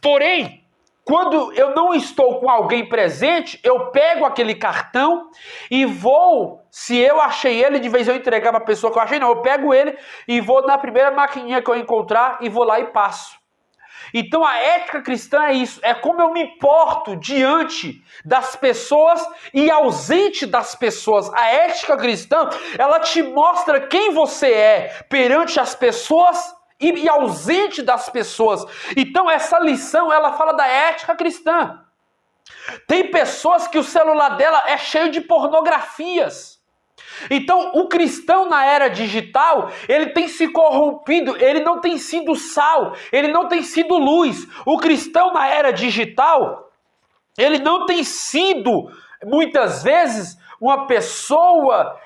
Porém, quando eu não estou com alguém presente, eu pego aquele cartão e vou, se eu achei ele, de vez eu entregar para a pessoa que eu achei, não, eu pego ele e vou na primeira maquininha que eu encontrar e vou lá e passo. Então a ética cristã é isso, é como eu me porto diante das pessoas e ausente das pessoas. A ética cristã, ela te mostra quem você é perante as pessoas e ausente das pessoas. Então essa lição, ela fala da ética cristã. Tem pessoas que o celular dela é cheio de pornografias. Então, o cristão na era digital, ele tem se corrompido, ele não tem sido sal, ele não tem sido luz. O cristão na era digital, ele não tem sido, muitas vezes, uma pessoa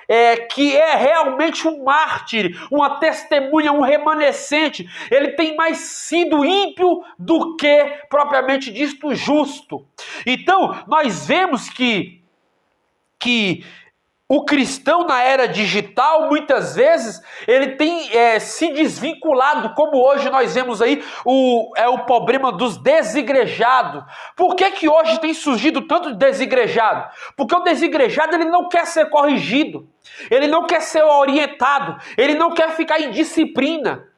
que é realmente um mártir, uma testemunha, um remanescente. Ele tem mais sido ímpio do que, propriamente dito, justo. Então, nós vemos que o cristão na era digital, muitas vezes, ele tem se desvinculado, como hoje nós vemos aí o problema dos desigrejados. Por que hoje tem surgido tanto desigrejado? Porque o desigrejado ele não quer ser corrigido, ele não quer ser orientado, ele não quer ficar em disciplina.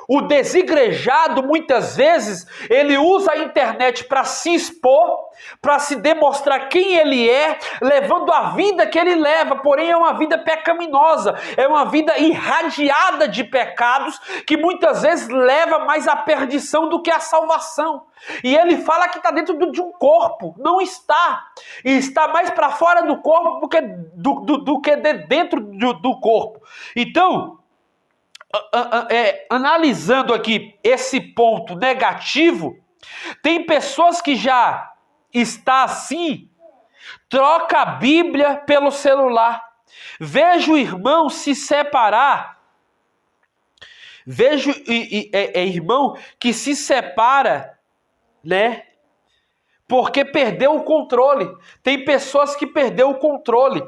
O desigrejado, muitas vezes, ele usa a internet para se expor, para se demonstrar quem ele é, levando a vida que ele leva, porém é uma vida pecaminosa, é uma vida irradiada de pecados, que muitas vezes leva mais à perdição do que à salvação. E ele fala que está dentro de um corpo, não está. E está mais para fora do corpo do que dentro do corpo. Então, analisando aqui esse ponto negativo, tem pessoas que já está assim, troca a Bíblia pelo celular. Vejo o irmão se separar, irmão que se separa, né? Porque perdeu o controle. Tem pessoas que perdeu o controle.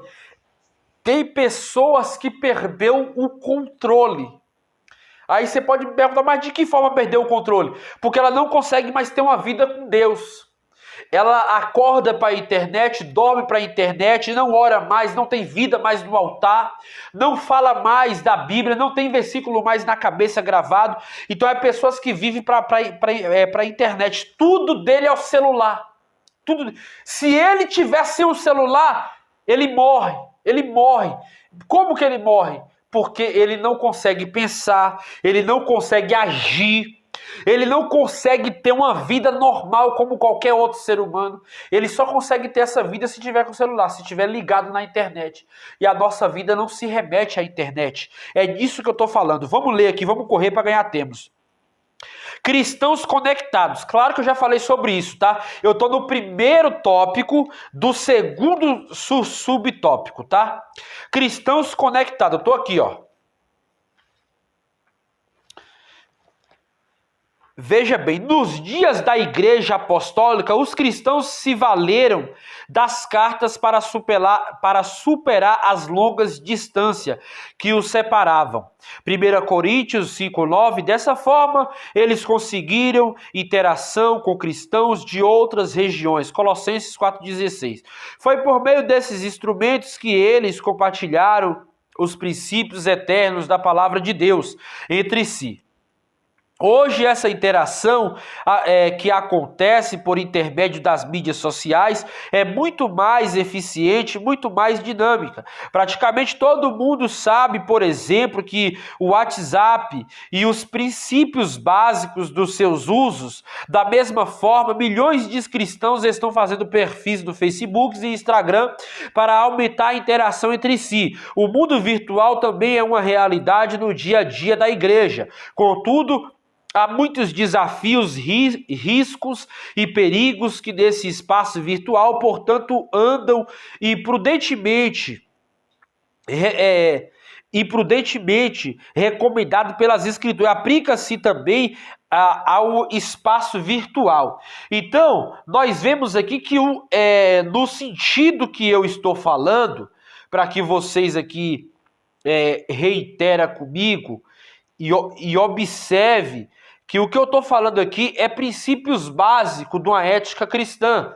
Aí você pode me perguntar, mas de que forma perdeu o controle? Porque ela não consegue mais ter uma vida com Deus. Ela acorda para a internet, dorme para a internet, não ora mais, não tem vida mais no altar, não fala mais da Bíblia, não tem versículo mais na cabeça gravado. Então é pessoas que vivem para a internet. Tudo dele é o celular. Tudo. Se ele tivesse o celular, ele morre. Como que ele morre? Porque ele não consegue pensar, ele não consegue agir, ele não consegue ter uma vida normal como qualquer outro ser humano. Ele só consegue ter essa vida se tiver com o celular, se tiver ligado na internet. E a nossa vida não se remete à internet. É disso que eu estou falando. Vamos ler aqui, vamos correr para ganhar tempos. Cristãos conectados. Claro que eu já falei sobre isso, tá? Eu estou no primeiro tópico do segundo subtópico, tá? Cristãos conectados. Eu estou aqui, ó. Veja bem, nos dias da Igreja Apostólica, os cristãos se valeram das cartas para superar as longas distâncias que os separavam. 1 Coríntios 5,9, dessa forma, eles conseguiram interação com cristãos de outras regiões. Colossenses 4,16. Foi por meio desses instrumentos que eles compartilharam os princípios eternos da palavra de Deus entre si. Hoje essa interação que acontece por intermédio das mídias sociais é muito mais eficiente, muito mais dinâmica. Praticamente todo mundo sabe, por exemplo, que o WhatsApp e os princípios básicos dos seus usos, da mesma forma, milhões de cristãos estão fazendo perfis no Facebook e Instagram para aumentar a interação entre si. O mundo virtual também é uma realidade no dia a dia da igreja. Contudo, há muitos desafios, riscos e perigos que nesse espaço virtual, portanto, andam imprudentemente, recomendado pelas Escrituras. Aplica-se também ao espaço virtual. Então, nós vemos aqui que no sentido que eu estou falando, para que vocês aqui reitera comigo e observe que o que eu estou falando aqui é princípios básicos de uma ética cristã.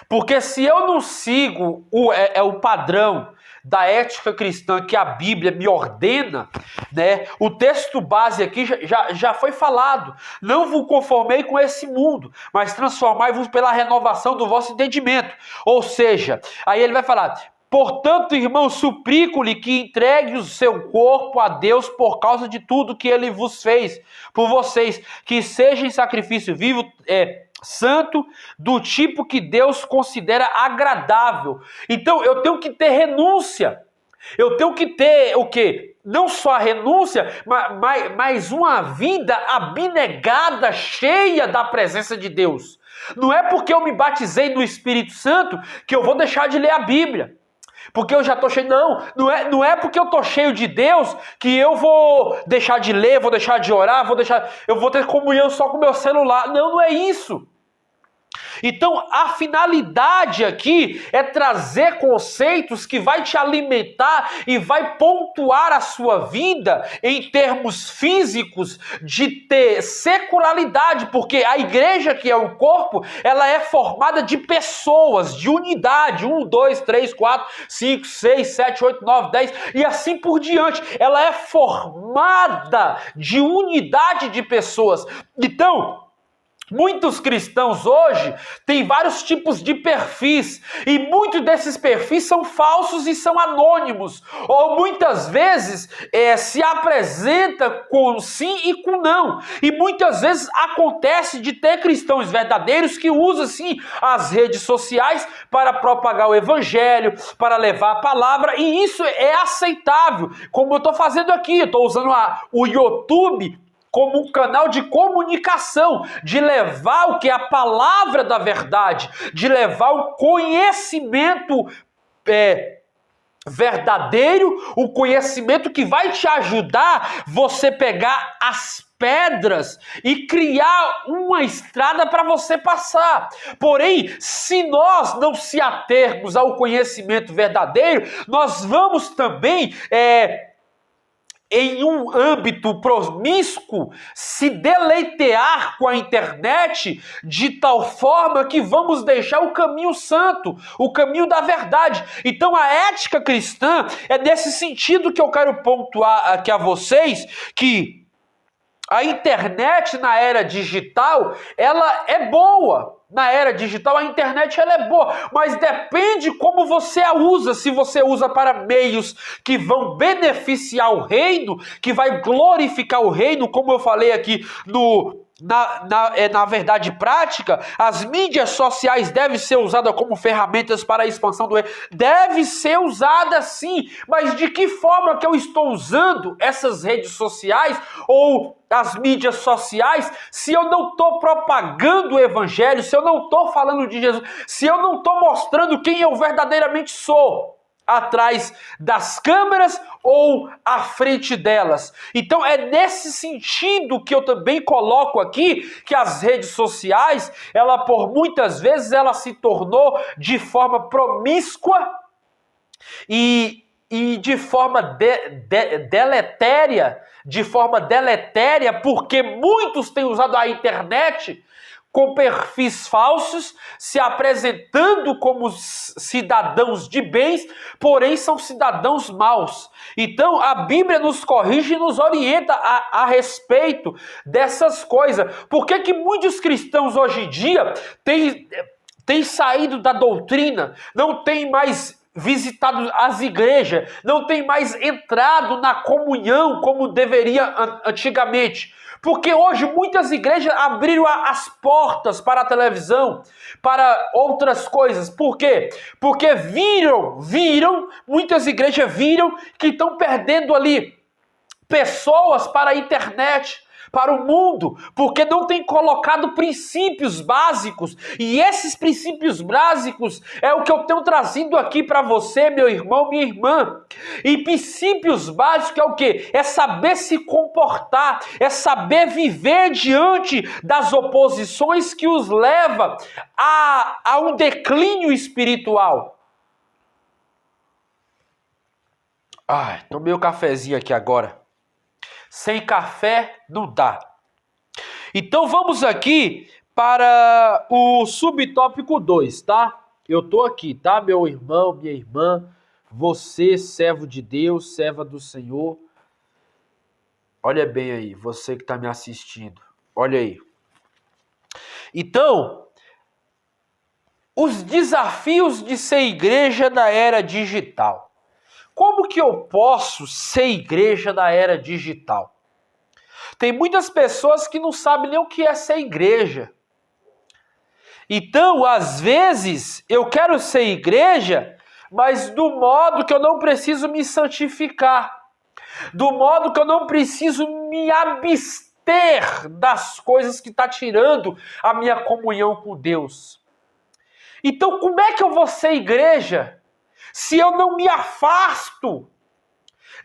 Porque se eu não sigo o padrão da ética cristã que a Bíblia me ordena, né, o texto base aqui já foi falado. Não vos conformei com esse mundo, mas transformai-vos pela renovação do vosso entendimento. Ou seja, aí ele vai falar: portanto, irmãos, suplico-lhe que entregue o seu corpo a Deus por causa de tudo que ele vos fez por vocês, que seja em sacrifício vivo, santo, do tipo que Deus considera agradável. Então, eu tenho que ter renúncia. Eu tenho que ter o quê? Não só a renúncia, mas uma vida abnegada, cheia da presença de Deus. Não é porque eu me batizei no Espírito Santo que eu vou deixar de ler a Bíblia. Porque eu já estou cheio. Não é porque eu estou cheio de Deus que eu vou deixar de ler, vou deixar de orar, eu vou ter comunhão só com o meu celular. Não é isso. Então, a finalidade aqui é trazer conceitos que vai te alimentar e vai pontuar a sua vida em termos físicos de ter secularidade, porque a igreja, que é o corpo, ela é formada de pessoas, de unidade, 1, 2, 3, 4, 5, 6, 7, 8, 9, 10 e assim por diante. Ela é formada de unidade de pessoas. Então, muitos cristãos hoje têm vários tipos de perfis, e muitos desses perfis são falsos e são anônimos, ou muitas vezes se apresenta com sim e com não, e muitas vezes acontece de ter cristãos verdadeiros que usam sim as redes sociais para propagar o evangelho, para levar a palavra, e isso é aceitável, como eu estou fazendo aqui. Eu estou usando o YouTube como um canal de comunicação, de levar o que é a palavra da verdade, de levar o conhecimento verdadeiro, o conhecimento que vai te ajudar você pegar as pedras e criar uma estrada para você passar. Porém, se nós não se atermos ao conhecimento verdadeiro, nós vamos também em um âmbito promíscuo, se deleitear com a internet de tal forma que vamos deixar o caminho santo, o caminho da verdade. Então a ética cristã é nesse sentido que eu quero pontuar aqui a vocês, que a internet na era digital, ela é boa. Na era digital, a internet ela é boa, mas depende como você a usa. Se você usa para meios que vão beneficiar o reino, que vai glorificar o reino, como eu falei aqui na verdade prática, as mídias sociais devem ser usadas como ferramentas para a expansão do reino. Deve ser usada sim, mas de que forma que eu estou usando essas redes sociais ou as mídias sociais, se eu não estou propagando o evangelho, se eu não estou falando de Jesus, se eu não estou mostrando quem eu verdadeiramente sou atrás das câmeras ou à frente delas. Então é nesse sentido que eu também coloco aqui que as redes sociais, ela por muitas vezes ela se tornou de forma promíscua e de forma deletéria, porque muitos têm usado a internet com perfis falsos, se apresentando como cidadãos de bens, porém são cidadãos maus. Então a Bíblia nos corrige e nos orienta a respeito dessas coisas. Por que que muitos cristãos hoje em dia têm saído da doutrina, não têm mais visitado as igrejas, não têm mais entrado na comunhão como deveria antigamente? Porque hoje muitas igrejas abriram as portas para a televisão, para outras coisas. Por quê? Porque muitas igrejas viram que estão perdendo ali pessoas para a internet, para o mundo, porque não tem colocado princípios básicos. E esses princípios básicos é o que eu tenho trazido aqui para você, meu irmão, minha irmã. E princípios básicos é o quê? É saber se comportar, é saber viver diante das oposições que os leva a um declínio espiritual. Ai, tomei o cafezinho aqui agora. Sem café não dá. Então vamos aqui para o subtópico 2, tá? Eu tô aqui, tá, meu irmão, minha irmã, você, servo de Deus, serva do Senhor. Olha bem aí, você que está me assistindo. Olha aí. Então, os desafios de ser igreja na era digital. Como que eu posso ser igreja na era digital? Tem muitas pessoas que não sabem nem o que é ser igreja. Então, às vezes, eu quero ser igreja, mas do modo que eu não preciso me santificar. Do modo que eu não preciso me abster das coisas que estão tirando a minha comunhão com Deus. Então, como é que eu vou ser igreja se eu não me afasto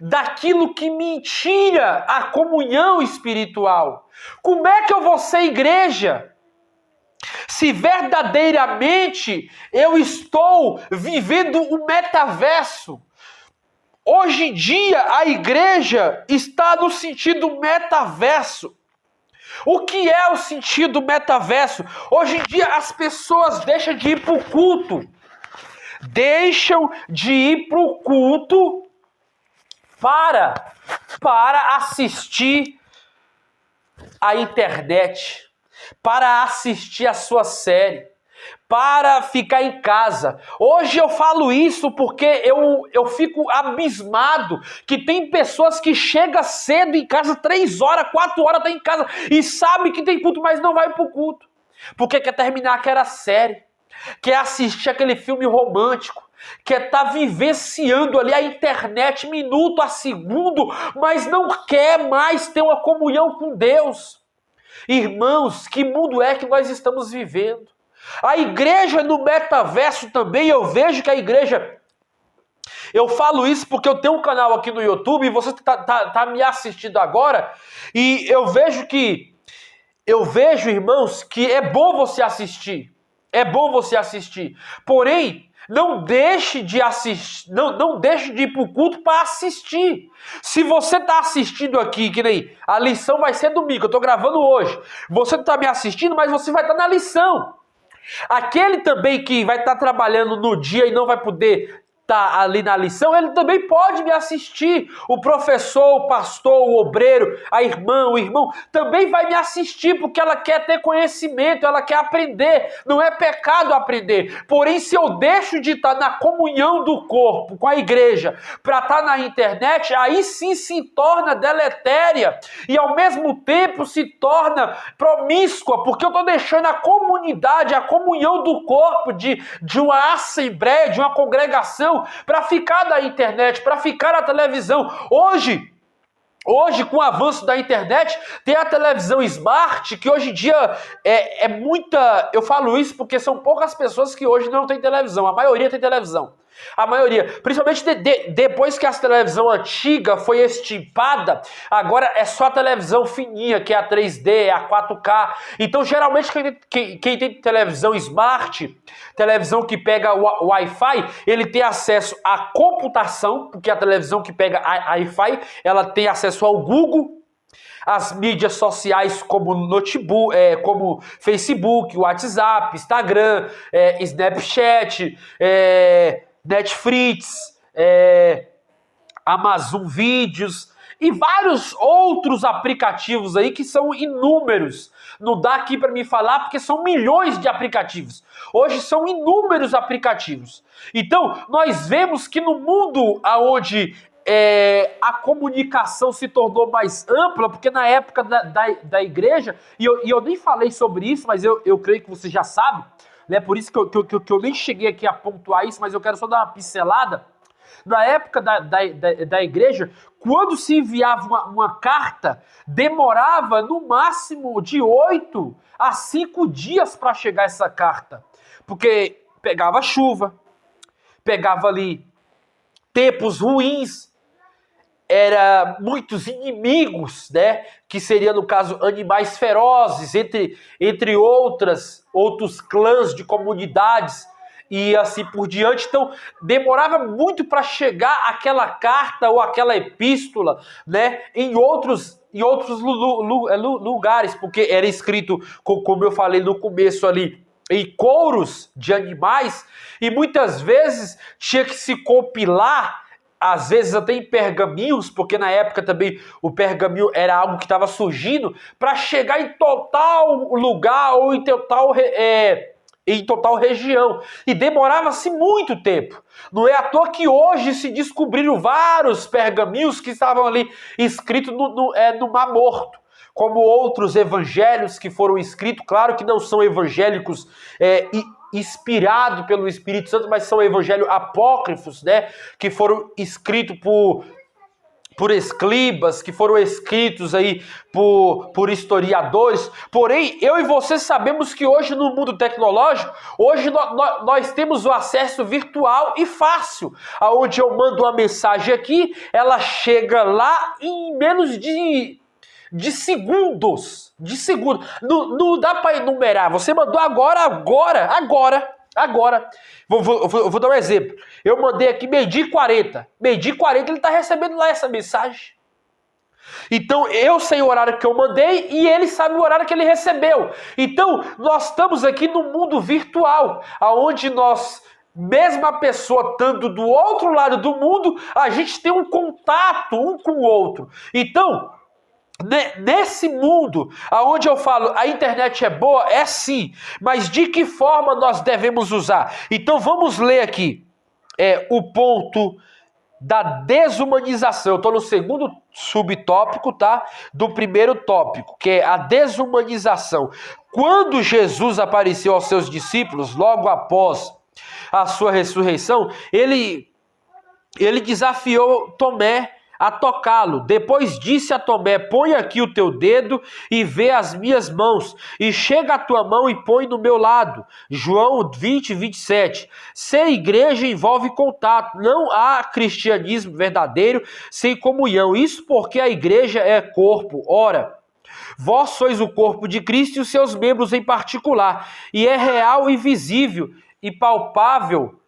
daquilo que me tira a comunhão espiritual? Como é que eu vou ser igreja se verdadeiramente eu estou vivendo o metaverso? Hoje em dia a igreja está no sentido metaverso. O que é o sentido metaverso? Hoje em dia as pessoas deixam de ir para o culto. Deixam de ir para o culto para assistir a internet, para assistir a sua série, para ficar em casa. Hoje eu falo isso porque eu fico abismado que tem pessoas que chegam cedo em casa, 3 horas, 4 horas, tá em casa e sabe que tem culto, mas não vai para o culto, porque quer terminar aquela série, quer assistir aquele filme romântico, quer estar vivenciando ali a internet minuto a segundo, mas não quer mais ter uma comunhão com Deus. Irmãos, que mundo é que nós estamos vivendo? A igreja no metaverso também, eu vejo que a igreja... Eu falo isso porque eu tenho um canal aqui no YouTube e você está me assistindo agora, e eu vejo, irmãos, que é bom você assistir. É bom você assistir. Porém, não deixe de assistir, não deixe de ir para o culto para assistir. Se você está assistindo aqui, que nem a lição vai ser domingo, eu estou gravando hoje. Você está me assistindo, mas você vai estar na lição. Aquele também que vai estar trabalhando no dia e não vai poder estar ali na lição, ele também pode me assistir. O professor, o pastor, o obreiro, a irmã, o irmão, também vai me assistir, porque ela quer ter conhecimento, ela quer aprender. Não é pecado aprender. Porém, se eu deixo de estar na comunhão do corpo com a igreja para estar na internet, aí sim se torna deletéria e ao mesmo tempo se torna promíscua, porque eu estou deixando a comunidade, a comunhão do corpo de uma assembleia, de uma congregação, para ficar na internet, para ficar na televisão. Hoje, com o avanço da internet, tem a televisão smart, que hoje em dia é muita... Eu falo isso porque são poucas pessoas que hoje não têm televisão. A maioria tem televisão. A maioria, principalmente depois que a televisão antiga foi extirpada, agora é só a televisão fininha, que é a 3D, é a 4K. Então, geralmente, quem tem televisão smart, televisão que pega o Wi-Fi, ele tem acesso à computação, porque a televisão que pega Wi-Fi, ela tem acesso ao Google, as mídias sociais como notebook, como Facebook, WhatsApp, Instagram, Snapchat, Netflix, Amazon Vídeos e vários outros aplicativos aí que são inúmeros. Não dá aqui para me falar porque são milhões de aplicativos. Hoje são inúmeros aplicativos. Então, nós vemos que no mundo onde a comunicação se tornou mais ampla, porque na época da igreja, e eu nem falei sobre isso, mas eu creio que você já sabe, né? Por isso que eu nem cheguei aqui a pontuar isso, mas eu quero só dar uma pincelada. Na época da igreja, quando se enviava uma carta, demorava no máximo de 8 a 5 dias para chegar essa carta. Porque pegava chuva, pegava ali tempos ruins, era muitos inimigos, né? Que seria, no caso, animais ferozes, entre outros clãs de comunidades, e assim por diante. Então, demorava muito para chegar aquela carta ou aquela epístola, né, em outros lugares, porque era escrito, como eu falei no começo ali, em couros de animais, e muitas vezes tinha que se compilar, às vezes até em pergaminhos, porque na época também o pergaminho era algo que estava surgindo, para chegar em total lugar ou em total região, e demorava-se muito tempo. Não é à toa que hoje se descobriram vários pergaminhos que estavam ali escritos no Mar Morto, como outros evangelhos que foram escritos, claro que não são evangélicos inspirados pelo Espírito Santo, mas são evangelhos apócrifos, né, que foram escritos por escribas, que foram escritos aí por historiadores. Porém, eu e você sabemos que hoje no mundo tecnológico, hoje nós temos o acesso virtual e fácil, aonde eu mando uma mensagem aqui, ela chega lá em menos de segundos. Não dá para enumerar. Você mandou agora. Vou dar um exemplo. Eu mandei aqui meio-dia e 40. Meio-dia e 40 ele está recebendo lá essa mensagem. Então eu sei o horário que eu mandei e ele sabe o horário que ele recebeu. Então nós estamos aqui no mundo virtual, aonde nós, mesmo a pessoa estando do outro lado do mundo, a gente tem um contato um com o outro. Então, nesse mundo, aonde eu falo, a internet é boa, é sim, mas de que forma nós devemos usar? Então vamos ler aqui o ponto da desumanização. Eu estou no segundo subtópico, tá? Do primeiro tópico, que é a desumanização. Quando Jesus apareceu aos seus discípulos, logo após a sua ressurreição, ele desafiou Tomé a tocá-lo. Depois disse a Tomé: põe aqui o teu dedo e vê as minhas mãos, e chega a tua mão e põe no meu lado. João 20, 27. Ser igreja envolve contato. Não há cristianismo verdadeiro sem comunhão. Isso porque a igreja é corpo. Ora, vós sois o corpo de Cristo e os seus membros em particular. E é real e visível e palpável.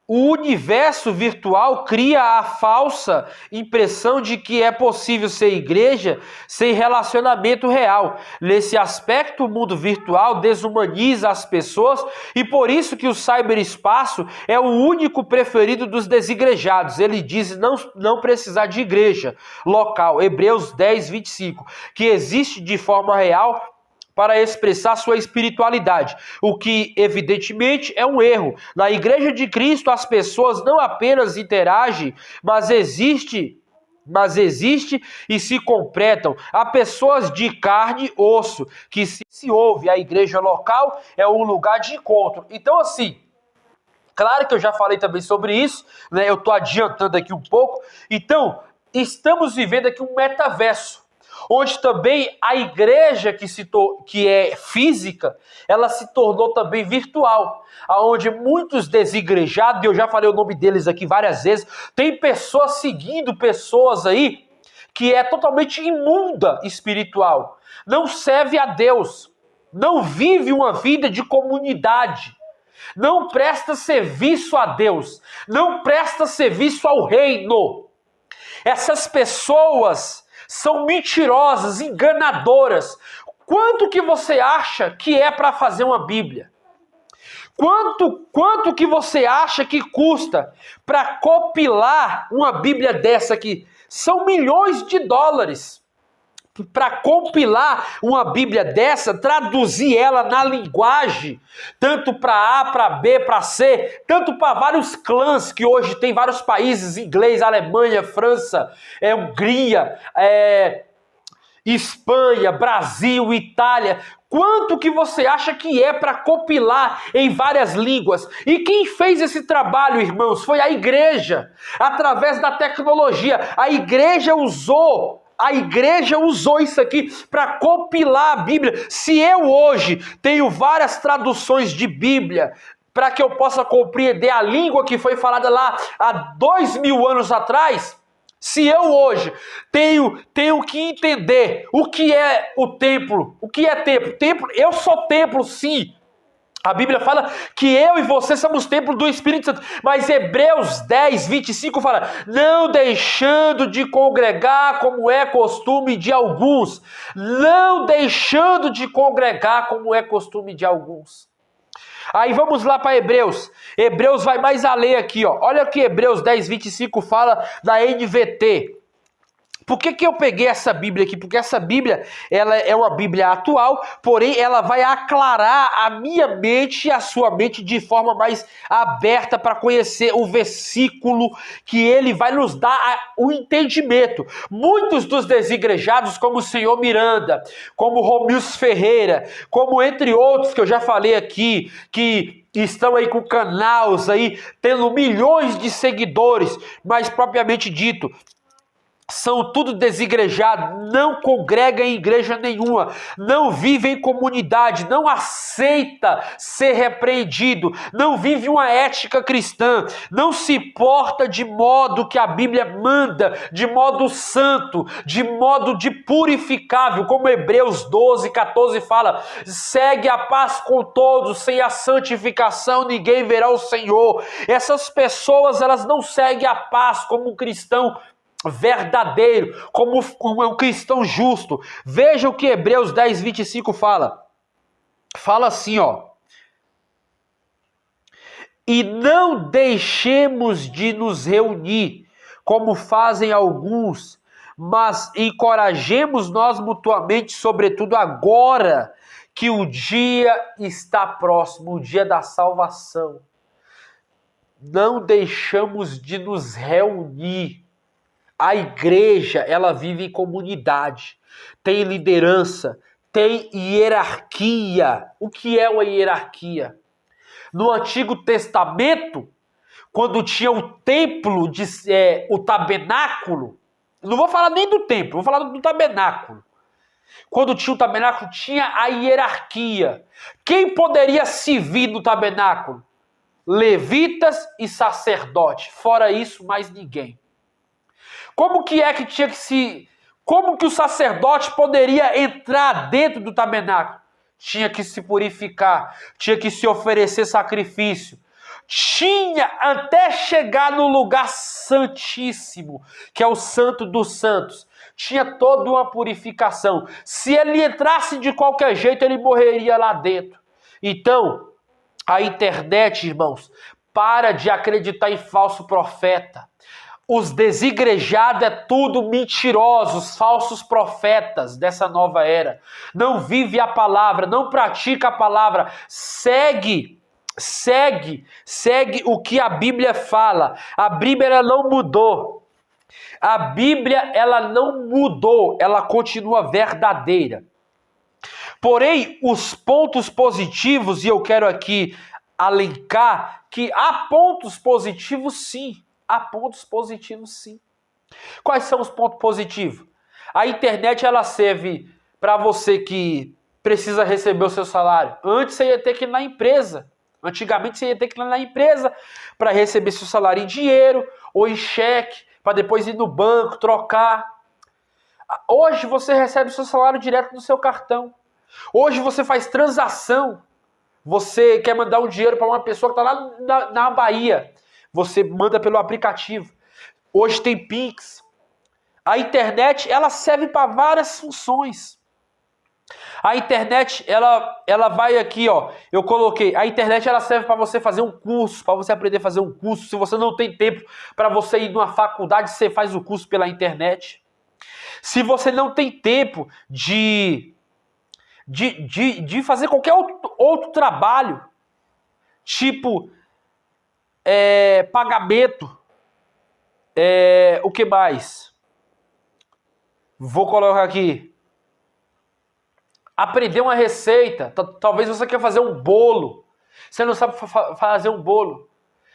O universo virtual cria a falsa impressão de que é possível ser igreja sem relacionamento real. Nesse aspecto, o mundo virtual desumaniza as pessoas e por isso que o cyberespaço é o único preferido dos desigrejados. Ele diz não precisar de igreja local, Hebreus 10, 25, que existe de forma real para expressar sua espiritualidade, o que evidentemente é um erro. Na Igreja de Cristo as pessoas não apenas interagem, mas existe e se completam. Há pessoas de carne e osso que se ouve. A igreja local é um lugar de encontro. Então assim, claro que eu já falei também sobre isso, né? Eu estou adiantando aqui um pouco. Então, estamos vivendo aqui um metaverso, onde também a igreja que é física, ela se tornou também virtual, onde muitos desigrejados, e eu já falei o nome deles aqui várias vezes, tem pessoas seguindo pessoas aí que é totalmente imunda espiritual, não serve a Deus, não vive uma vida de comunidade, não presta serviço a Deus, não presta serviço ao reino. Essas pessoas são mentirosas, enganadoras. Quanto que você acha que é para fazer uma Bíblia? Quanto que você acha que custa para compilar uma Bíblia dessa aqui? São milhões de dólares. Para compilar uma Bíblia dessa, traduzir ela na linguagem, tanto para A, para B, para C, tanto para vários clãs que hoje tem vários países, inglês, Alemanha, França, Hungria, Espanha, Brasil, Itália. Quanto que você acha que é para compilar em várias línguas? E quem fez esse trabalho, irmãos, foi a igreja, através da tecnologia. A igreja usou isso aqui para compilar a Bíblia. Se eu hoje tenho várias traduções de Bíblia, para que eu possa compreender a língua que foi falada lá há 2000 anos atrás, se eu hoje tenho que entender o que é o templo, o que é templo? Templo, eu sou templo, sim. A Bíblia fala que eu e você somos templo do Espírito Santo. Mas Hebreus 10, 25 fala: não deixando de congregar como é costume de alguns. Não deixando de congregar como é costume de alguns. Aí vamos lá para Hebreus. Hebreus vai mais além aqui, ó. Olha o que Hebreus 10, 25 fala da NVT. Por que eu peguei essa Bíblia aqui? Porque essa Bíblia, ela é uma Bíblia atual, porém ela vai aclarar a minha mente e a sua mente de forma mais aberta para conhecer o versículo, que ele vai nos dar o entendimento. Muitos dos desigrejados, como o senhor Miranda, como Romilson Ferreira, como entre outros que eu já falei aqui, que estão aí com canais aí, tendo milhões de seguidores, mas propriamente dito, são tudo desigrejados, não congregam em igreja nenhuma, não vivem em comunidade, não aceita ser repreendido, não vive uma ética cristã, não se porta de modo que a Bíblia manda, de modo santo, de modo de purificável, como Hebreus 12, 14 fala: segue a paz com todos, sem a santificação ninguém verá o Senhor. Essas pessoas, elas não seguem a paz como um cristão verdadeiro, como um cristão justo. Veja o que Hebreus 10, 25 fala. Fala assim, ó: e não deixemos de nos reunir, como fazem alguns, mas encorajemos nós mutuamente, sobretudo agora que o dia está próximo, o dia da salvação. Não deixamos de nos reunir. A igreja, ela vive em comunidade, tem liderança, tem hierarquia. O que é uma hierarquia? No Antigo Testamento, quando tinha o templo, o tabernáculo, não vou falar nem do templo, vou falar do tabernáculo. Quando tinha o tabernáculo, tinha a hierarquia. Quem poderia servir no tabernáculo? Levitas e sacerdotes. Fora isso, mais ninguém. Como que o sacerdote poderia entrar dentro do tabernáculo? Tinha que se purificar, tinha que se oferecer sacrifício, tinha até chegar no lugar santíssimo, que é o Santo dos Santos. Tinha toda uma purificação. Se ele entrasse de qualquer jeito, ele morreria lá dentro. Então, a internet, irmãos, para de acreditar em falso profeta. Os desigrejados é tudo mentirosos, falsos profetas dessa nova era. Não vive a palavra, não pratica a palavra. Segue o que a Bíblia fala. A Bíblia, ela não mudou. A Bíblia, ela não mudou, ela continua verdadeira. Porém, os pontos positivos, e eu quero aqui alencar que há pontos positivos sim. Há pontos positivos sim. Quais são os pontos positivos? A internet, ela serve para você que precisa receber o seu salário. Antes você ia ter que ir na empresa. Antigamente você ia ter que ir na empresa para receber seu salário em dinheiro ou em cheque, para depois ir no banco, trocar. Hoje você recebe seu salário direto no seu cartão. Hoje você faz transação. Você quer mandar um dinheiro para uma pessoa que está lá na Bahia. Você manda pelo aplicativo. Hoje tem Pix. A internet, ela serve para várias funções. A internet, ela vai aqui, ó, eu coloquei, a internet ela serve para você fazer um curso, para você aprender a fazer um curso. Se você não tem tempo para você ir numa faculdade, você faz o curso pela internet. Se você não tem tempo de fazer qualquer outro trabalho, tipo pagamento, o que mais? Vou colocar aqui. Aprender uma receita. Talvez você queira fazer um bolo. Você não sabe fazer um bolo.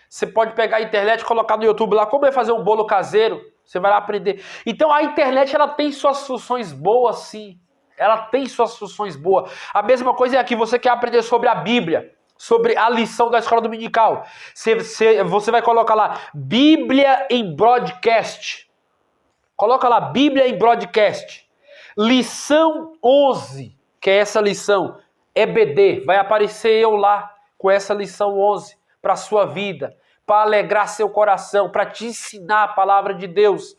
Você pode pegar a internet e colocar no YouTube lá como é fazer um bolo caseiro. Você vai lá aprender. Então a internet ela tem suas funções boas, sim. Ela tem suas funções boas. A mesma coisa é aqui. Você quer aprender sobre a Bíblia, sobre a lição da escola dominical. Você vai colocar lá Bíblia em broadcast. Coloca lá Bíblia em broadcast. Lição 11. Que é essa lição, EBD, vai aparecer eu lá com essa lição 11 para a sua vida, para alegrar seu coração, para te ensinar a palavra de Deus.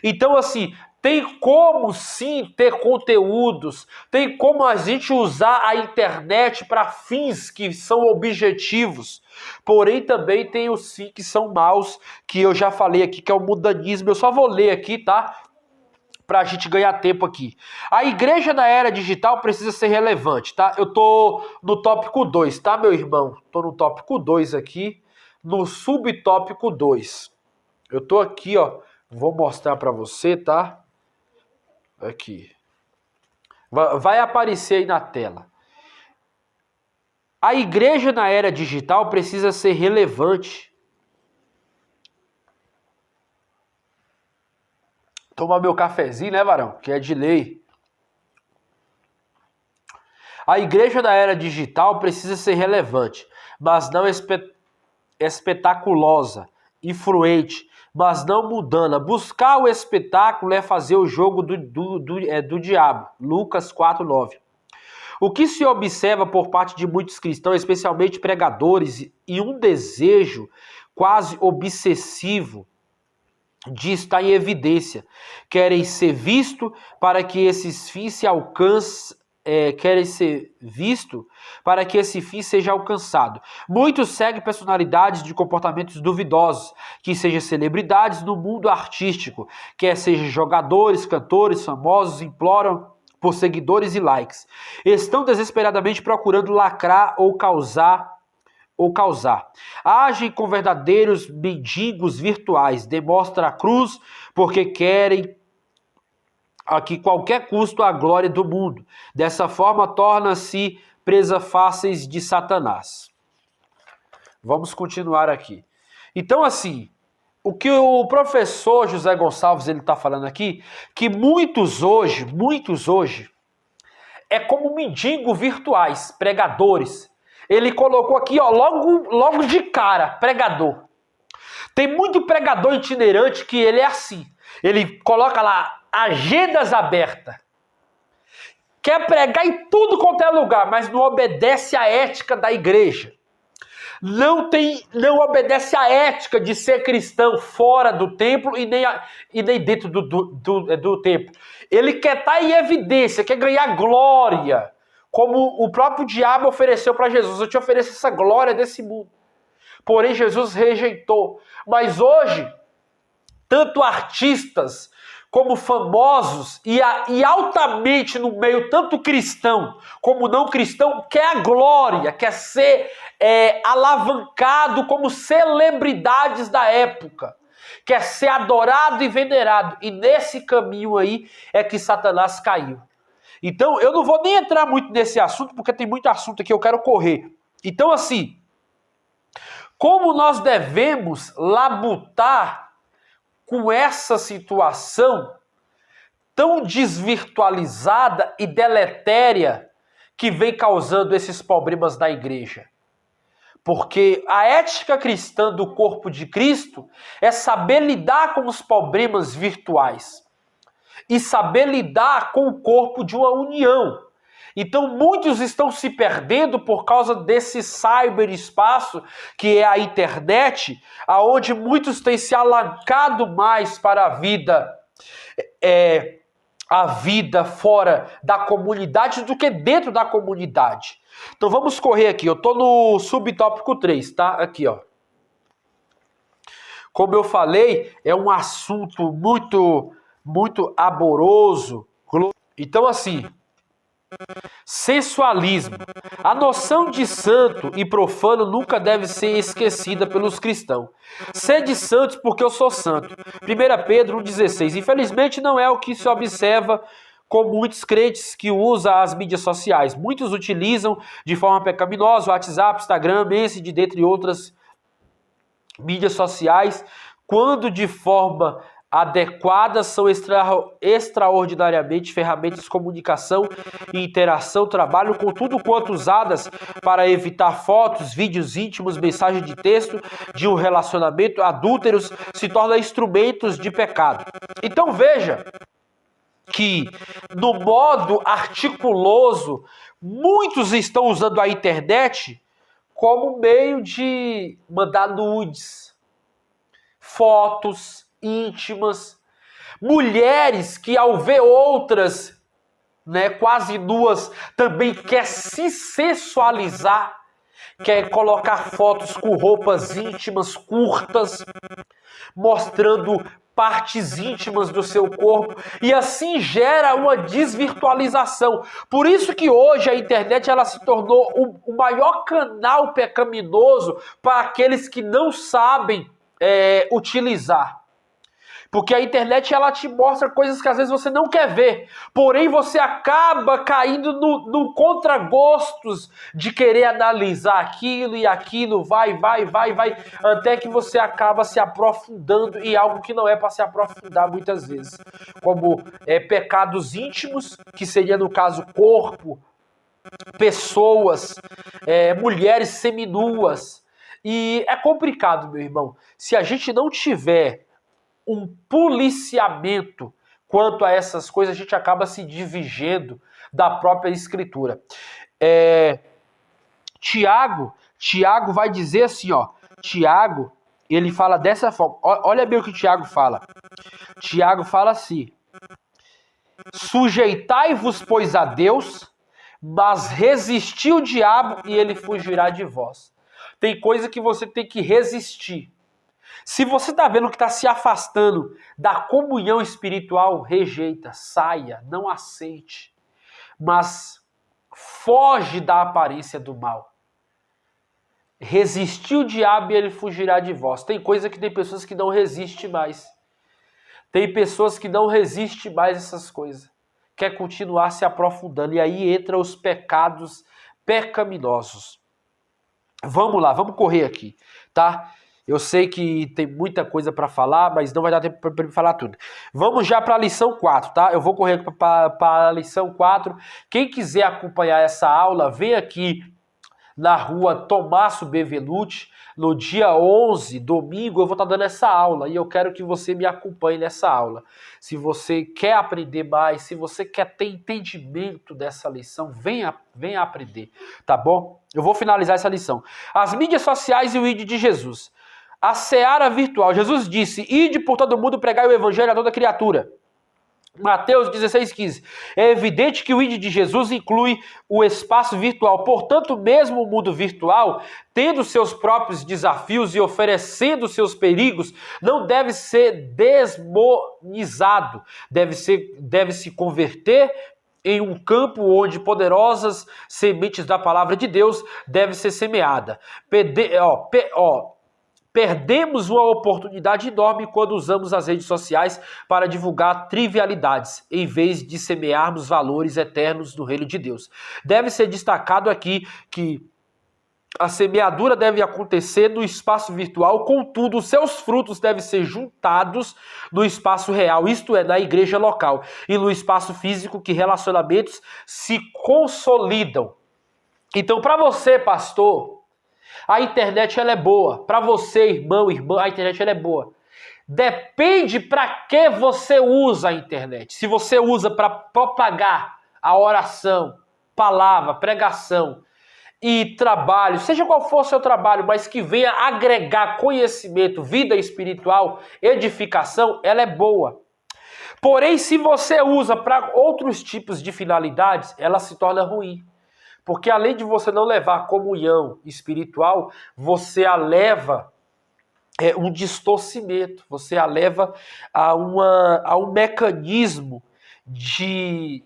Então assim, tem como sim ter conteúdos, tem como a gente usar a internet para fins que são objetivos, porém também tem os sim que são maus, que eu já falei aqui, que é o mundanismo. Eu só vou ler aqui, tá? Para a gente ganhar tempo aqui. A igreja na era digital precisa ser relevante, tá? Eu tô no tópico 2, tá, meu irmão? Tô no tópico 2 aqui, no subtópico 2. Eu tô aqui, ó, vou mostrar para você, tá? Aqui. Vai aparecer aí na tela. A igreja na era digital precisa ser relevante. Tomar meu cafezinho, né, varão? Que é de lei. A igreja da era digital precisa ser relevante, mas não espetaculosa, influente, mas não mundana. Buscar o espetáculo é fazer o jogo do diabo. Lucas 4:9. O que se observa por parte de muitos cristãos, especialmente pregadores, e um desejo quase obsessivo de estar em evidência. Querem ser visto para que esses fins se alcancem, querem ser visto para que esse fim seja alcançado. Muitos seguem personalidades de comportamentos duvidosos, que sejam celebridades no mundo artístico, quer sejam jogadores, cantores, famosos, imploram por seguidores e likes. Estão desesperadamente procurando lacrar ou causar. Agem com verdadeiros mendigos virtuais, demonstra a cruz porque querem a que qualquer custo a glória do mundo. Dessa forma, torna-se presa fáceis de Satanás. Vamos continuar aqui. Então, assim, o que o professor José Gonçalves ele está falando aqui, que muitos hoje, é como mendigos virtuais, pregadores. Ele colocou aqui, ó, logo de cara, pregador. Tem muito pregador itinerante que ele é assim. Ele coloca lá agendas abertas. Quer pregar em tudo quanto é lugar, mas não obedece à ética da igreja. Não obedece à ética de ser cristão fora do templo e nem dentro do templo. Ele quer estar em evidência, quer ganhar glória. Como o próprio diabo ofereceu para Jesus. Eu te ofereço essa glória desse mundo. Porém, Jesus rejeitou. Mas hoje, tanto artistas como famosos e altamente no meio, tanto cristão como não cristão, quer a glória, quer ser alavancado como celebridades da época. Quer ser adorado e venerado. E nesse caminho aí é que Satanás caiu. Então, eu não vou nem entrar muito nesse assunto, porque tem muito assunto aqui, eu quero correr. Então, assim, como nós devemos labutar com essa situação tão desvirtualizada e deletéria que vem causando esses problemas na igreja? Porque a ética cristã do corpo de Cristo é saber lidar com os problemas virtuais e saber lidar com o corpo de uma união. Então muitos estão se perdendo por causa desse cyberespaço que é a internet, aonde muitos têm se alocado mais para a vida a vida fora da comunidade do que dentro da comunidade. Então vamos correr aqui. Eu estou no subtópico 3, tá? Aqui, ó. Como eu falei, é um assunto muito, muito aboroso. Então, assim, sensualismo. A noção de santo e profano nunca deve ser esquecida pelos cristãos. Sede santos porque eu sou santo. 1 Pedro 1,16. Infelizmente não é o que se observa com muitos crentes que usam as mídias sociais. Muitos utilizam de forma pecaminosa o WhatsApp, Instagram, Messenger, dentre outras mídias sociais, quando de forma adequadas são extraordinariamente ferramentas de comunicação e interação, trabalham com tudo quanto usadas para evitar fotos, vídeos íntimos, mensagens de texto de um relacionamento, adúlteros, se tornam instrumentos de pecado. Então veja que no modo articuloso, muitos estão usando a internet como meio de mandar nudes, fotos íntimas, mulheres que ao ver outras, quase nuas, também quer se sensualizar, quer colocar fotos com roupas íntimas curtas, mostrando partes íntimas do seu corpo, e assim gera uma desvirtualização. Por isso que hoje a internet ela se tornou o maior canal pecaminoso para aqueles que não sabem utilizar. Porque a internet ela te mostra coisas que às vezes você não quer ver. Porém, você acaba caindo no contragostos de querer analisar aquilo e aquilo, vai, até que você acaba se aprofundando em algo que não é para se aprofundar muitas vezes. Como pecados íntimos, que seria no caso corpo, pessoas, mulheres seminuas. E é complicado, meu irmão. Se a gente não tiver um policiamento quanto a essas coisas, a gente acaba se divergindo da própria escritura. Tiago vai dizer assim, ó. Tiago, ele fala dessa forma. Olha bem o que Tiago fala. Tiago fala assim: sujeitai-vos, pois, a Deus, mas resisti o diabo e ele fugirá de vós. Tem coisa que você tem que resistir. Se você está vendo que está se afastando da comunhão espiritual, rejeita, saia, não aceite. Mas foge da aparência do mal. Resistir o diabo e ele fugirá de vós. Tem coisa que tem pessoas que não resistem mais. Tem pessoas que não resistem mais a essas coisas. Quer continuar se aprofundando. E aí entra os pecados pecaminosos. Vamos lá, vamos correr aqui, tá? Eu sei que tem muita coisa para falar, mas não vai dar tempo para falar tudo. Vamos já para a lição 4, tá? Eu vou correr para a lição 4. Quem quiser acompanhar essa aula, vem aqui na rua Tomasso Bevelucci. No dia 11, domingo, eu vou estar dando essa aula e eu quero que você me acompanhe nessa aula. Se você quer aprender mais, se você quer ter entendimento dessa lição, venha aprender, tá bom? Eu vou finalizar essa lição. As mídias sociais e o ID de Jesus. A seara virtual. Jesus disse: ide por todo mundo pregai o evangelho a toda criatura. Mateus 16,15. É evidente que o ID de Jesus inclui o espaço virtual. Portanto, mesmo o mundo virtual, tendo seus próprios desafios e oferecendo seus perigos, não deve ser desmonizado. Deve se converter em um campo onde poderosas sementes da palavra de Deus devem ser semeadas. Perdemos uma oportunidade enorme quando usamos as redes sociais para divulgar trivialidades, em vez de semearmos valores eternos do reino de Deus. Deve ser destacado aqui que a semeadura deve acontecer no espaço virtual, contudo, os seus frutos devem ser juntados no espaço real, isto é, na igreja local, e no espaço físico que relacionamentos se consolidam. Então, para você, pastor, a internet ela é boa. Para você, irmão, irmã, a internet ela é boa. Depende para que você usa a internet. Se você usa para propagar a oração, palavra, pregação e trabalho, seja qual for o seu trabalho, mas que venha agregar conhecimento, vida espiritual, edificação, ela é boa. Porém, se você usa para outros tipos de finalidades, ela se torna ruim. Porque além de você não levar a comunhão espiritual, você a leva um distorcimento, você a leva a um mecanismo de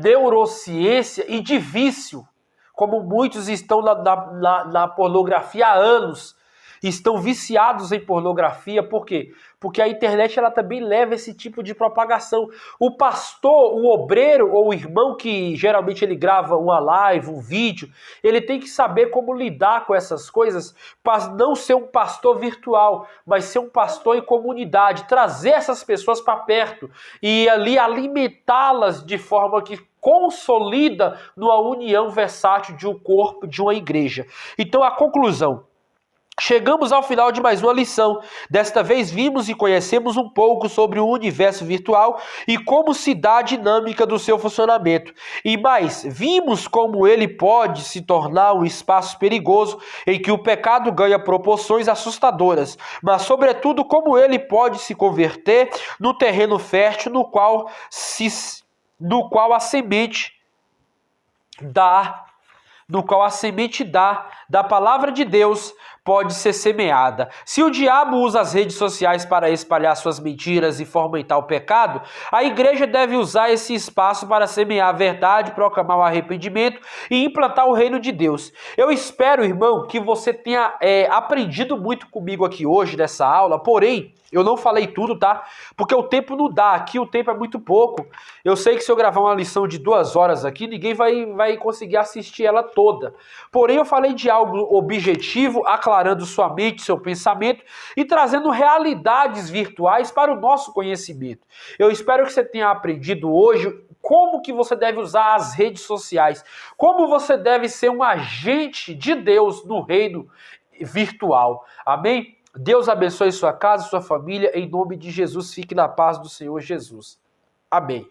neurociência e de vício, como muitos estão na pornografia há anos, estão viciados em pornografia. Por quê? Porque a internet ela também leva esse tipo de propagação. O pastor, o obreiro ou o irmão que geralmente ele grava uma live, um vídeo, ele tem que saber como lidar com essas coisas para não ser um pastor virtual, mas ser um pastor em comunidade, trazer essas pessoas para perto e ali alimentá-las de forma que consolida numa união versátil de um corpo, de uma igreja. Então a conclusão: chegamos ao final de mais uma lição. Desta vez vimos e conhecemos um pouco sobre o universo virtual e como se dá a dinâmica do seu funcionamento. E mais, vimos como ele pode se tornar um espaço perigoso em que o pecado ganha proporções assustadoras, mas sobretudo como ele pode se converter no terreno fértil no qual a semente da palavra de Deus pode ser semeada. Se o diabo usa as redes sociais para espalhar suas mentiras e fomentar o pecado, a igreja deve usar esse espaço para semear a verdade, proclamar o arrependimento e implantar o reino de Deus. Eu espero, irmão, que você tenha aprendido muito comigo aqui hoje nessa aula, porém, eu não falei tudo, tá? Porque o tempo não dá, aqui o tempo é muito pouco. Eu sei que se eu gravar uma lição de 2 horas aqui, ninguém vai conseguir assistir ela toda. Porém, eu falei de algo objetivo, aclarando sua mente, seu pensamento e trazendo realidades virtuais para o nosso conhecimento. Eu espero que você tenha aprendido hoje como que você deve usar as redes sociais, como você deve ser um agente de Deus no reino virtual. Amém? Deus abençoe sua casa, sua família, em nome de Jesus. Fique na paz do Senhor Jesus. Amém.